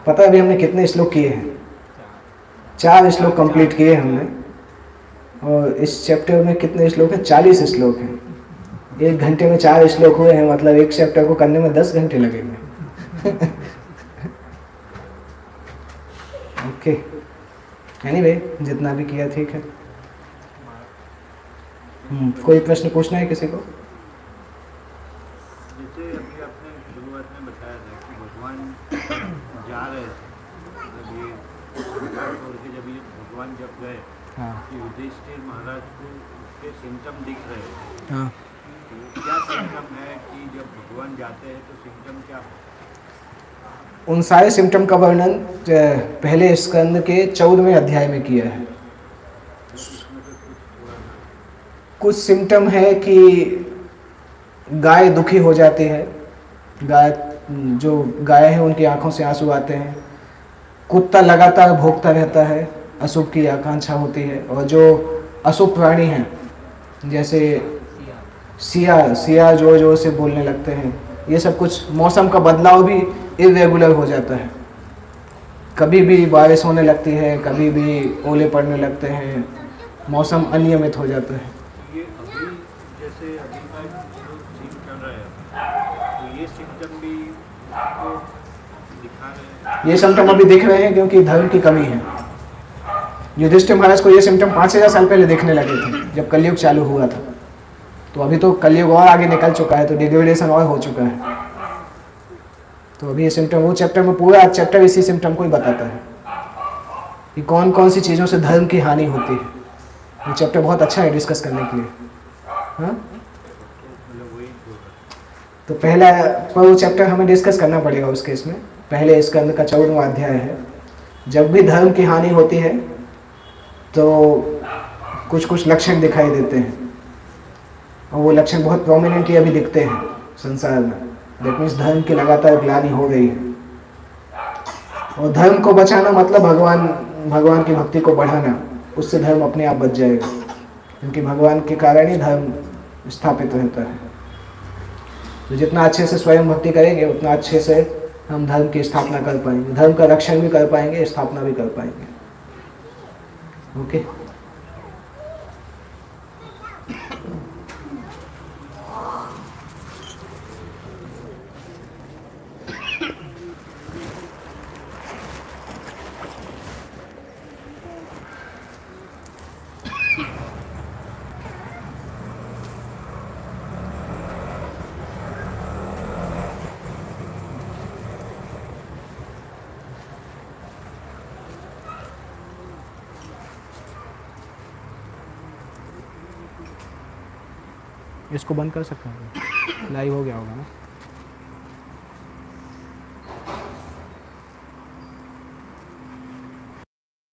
पता है अभी हमने कितने श्लोक किए हैं? 4 श्लोक कंप्लीट किए हमने। और इस चैप्टर में कितने श्लोक हैं? 40 श्लोक हैं। 1 घंटे में 4 श्लोक हुए हैं, मतलब एक चैप्टर को करने में 10 घंटे लगेंगे। ओके, एनीवे जितना भी किया ठीक है। कोई प्रश्न पूछना है किसी को? जैसे अभी आपने शुरुआत में बताया था कि भगवान जा रहे थे, मतलब ये छोड़ के जब ये भगवान जब गए, हाँ कि युधिष्ठिर महाराज को उसके सिम्टम दिख रहे थे। हाँ, तो क्या सिम्टम है कि जब भगवान जाते हैं तो सिम्टम क्या है? उन सारे सिम्टम का वर्णन पहले स्कंद के 14वें अध्याय में किया है। कुछ सिम्टम है कि गाय दुखी हो जाती है, जो गाय है उनकी आंखों से आंसू आते हैं। कुत्ता लगातार भौंकता रहता है, अशुभ की आकांक्षा होती है। और जो अशुभ प्राणी हैं जैसे सिया जोर जोर से बोलने लगते हैं, ये सब कुछ। मौसम का बदलाव भी इरेगुलर हो जाता है, कभी भी बारिश होने लगती है, कभी भी ओले पड़ने लगते हैं, मौसम अनियमित हो जाता है। ये अभी जैसे अभी का जो सीन चल रहा है, तो ये सिम्टम भी आपको दिखा रहे हैं? ये सिम्टम अभी दिख रहे हैं क्योंकि धर्म की कमी है। युधिष्ठिर महाराज को ये सिम्टम 5000 साल पहले देखने लगे थे जब कलयुग चालू हुआ था। तो अभी तो कलयुग और आगे निकल चुका है, तो डिग्रेडेशन और हो चुका है। तो अभी ये सिम्टम, वो चैप्टर में पूरा चैप्टर इसी सिम्टम को ही बताता है कि कौन कौन सी चीज़ों से धर्म की हानि होती है। वो चैप्टर बहुत अच्छा है डिस्कस करने के लिए। हाँ, तो पहला पर वो चैप्टर हमें डिस्कस करना पड़ेगा उस केस में। पहले स्कंद का 14वां अध्याय है। जब भी धर्म की हानि होती है तो कुछ कुछ लक्षण दिखाई देते हैं, और वो लक्षण बहुत प्रोमिनेंटली अभी दिखते हैं संसार में। दैट मीन्स धर्म की लगातार ग्लानि हो रही है। और धर्म को बचाना मतलब भगवान की भक्ति को बढ़ाना, उससे धर्म अपने आप बच जाएगा, क्योंकि भगवान के कारण ही धर्म स्थापित रहता है। तो जितना अच्छे से स्वयं भक्ति करेंगे उतना अच्छे से हम धर्म की स्थापना कर पाएंगे, धर्म का रक्षण भी कर पाएंगे, स्थापना भी कर पाएंगे। ओके, इसको बंद कर सकते हैं, लाइव हो गया होगा ना।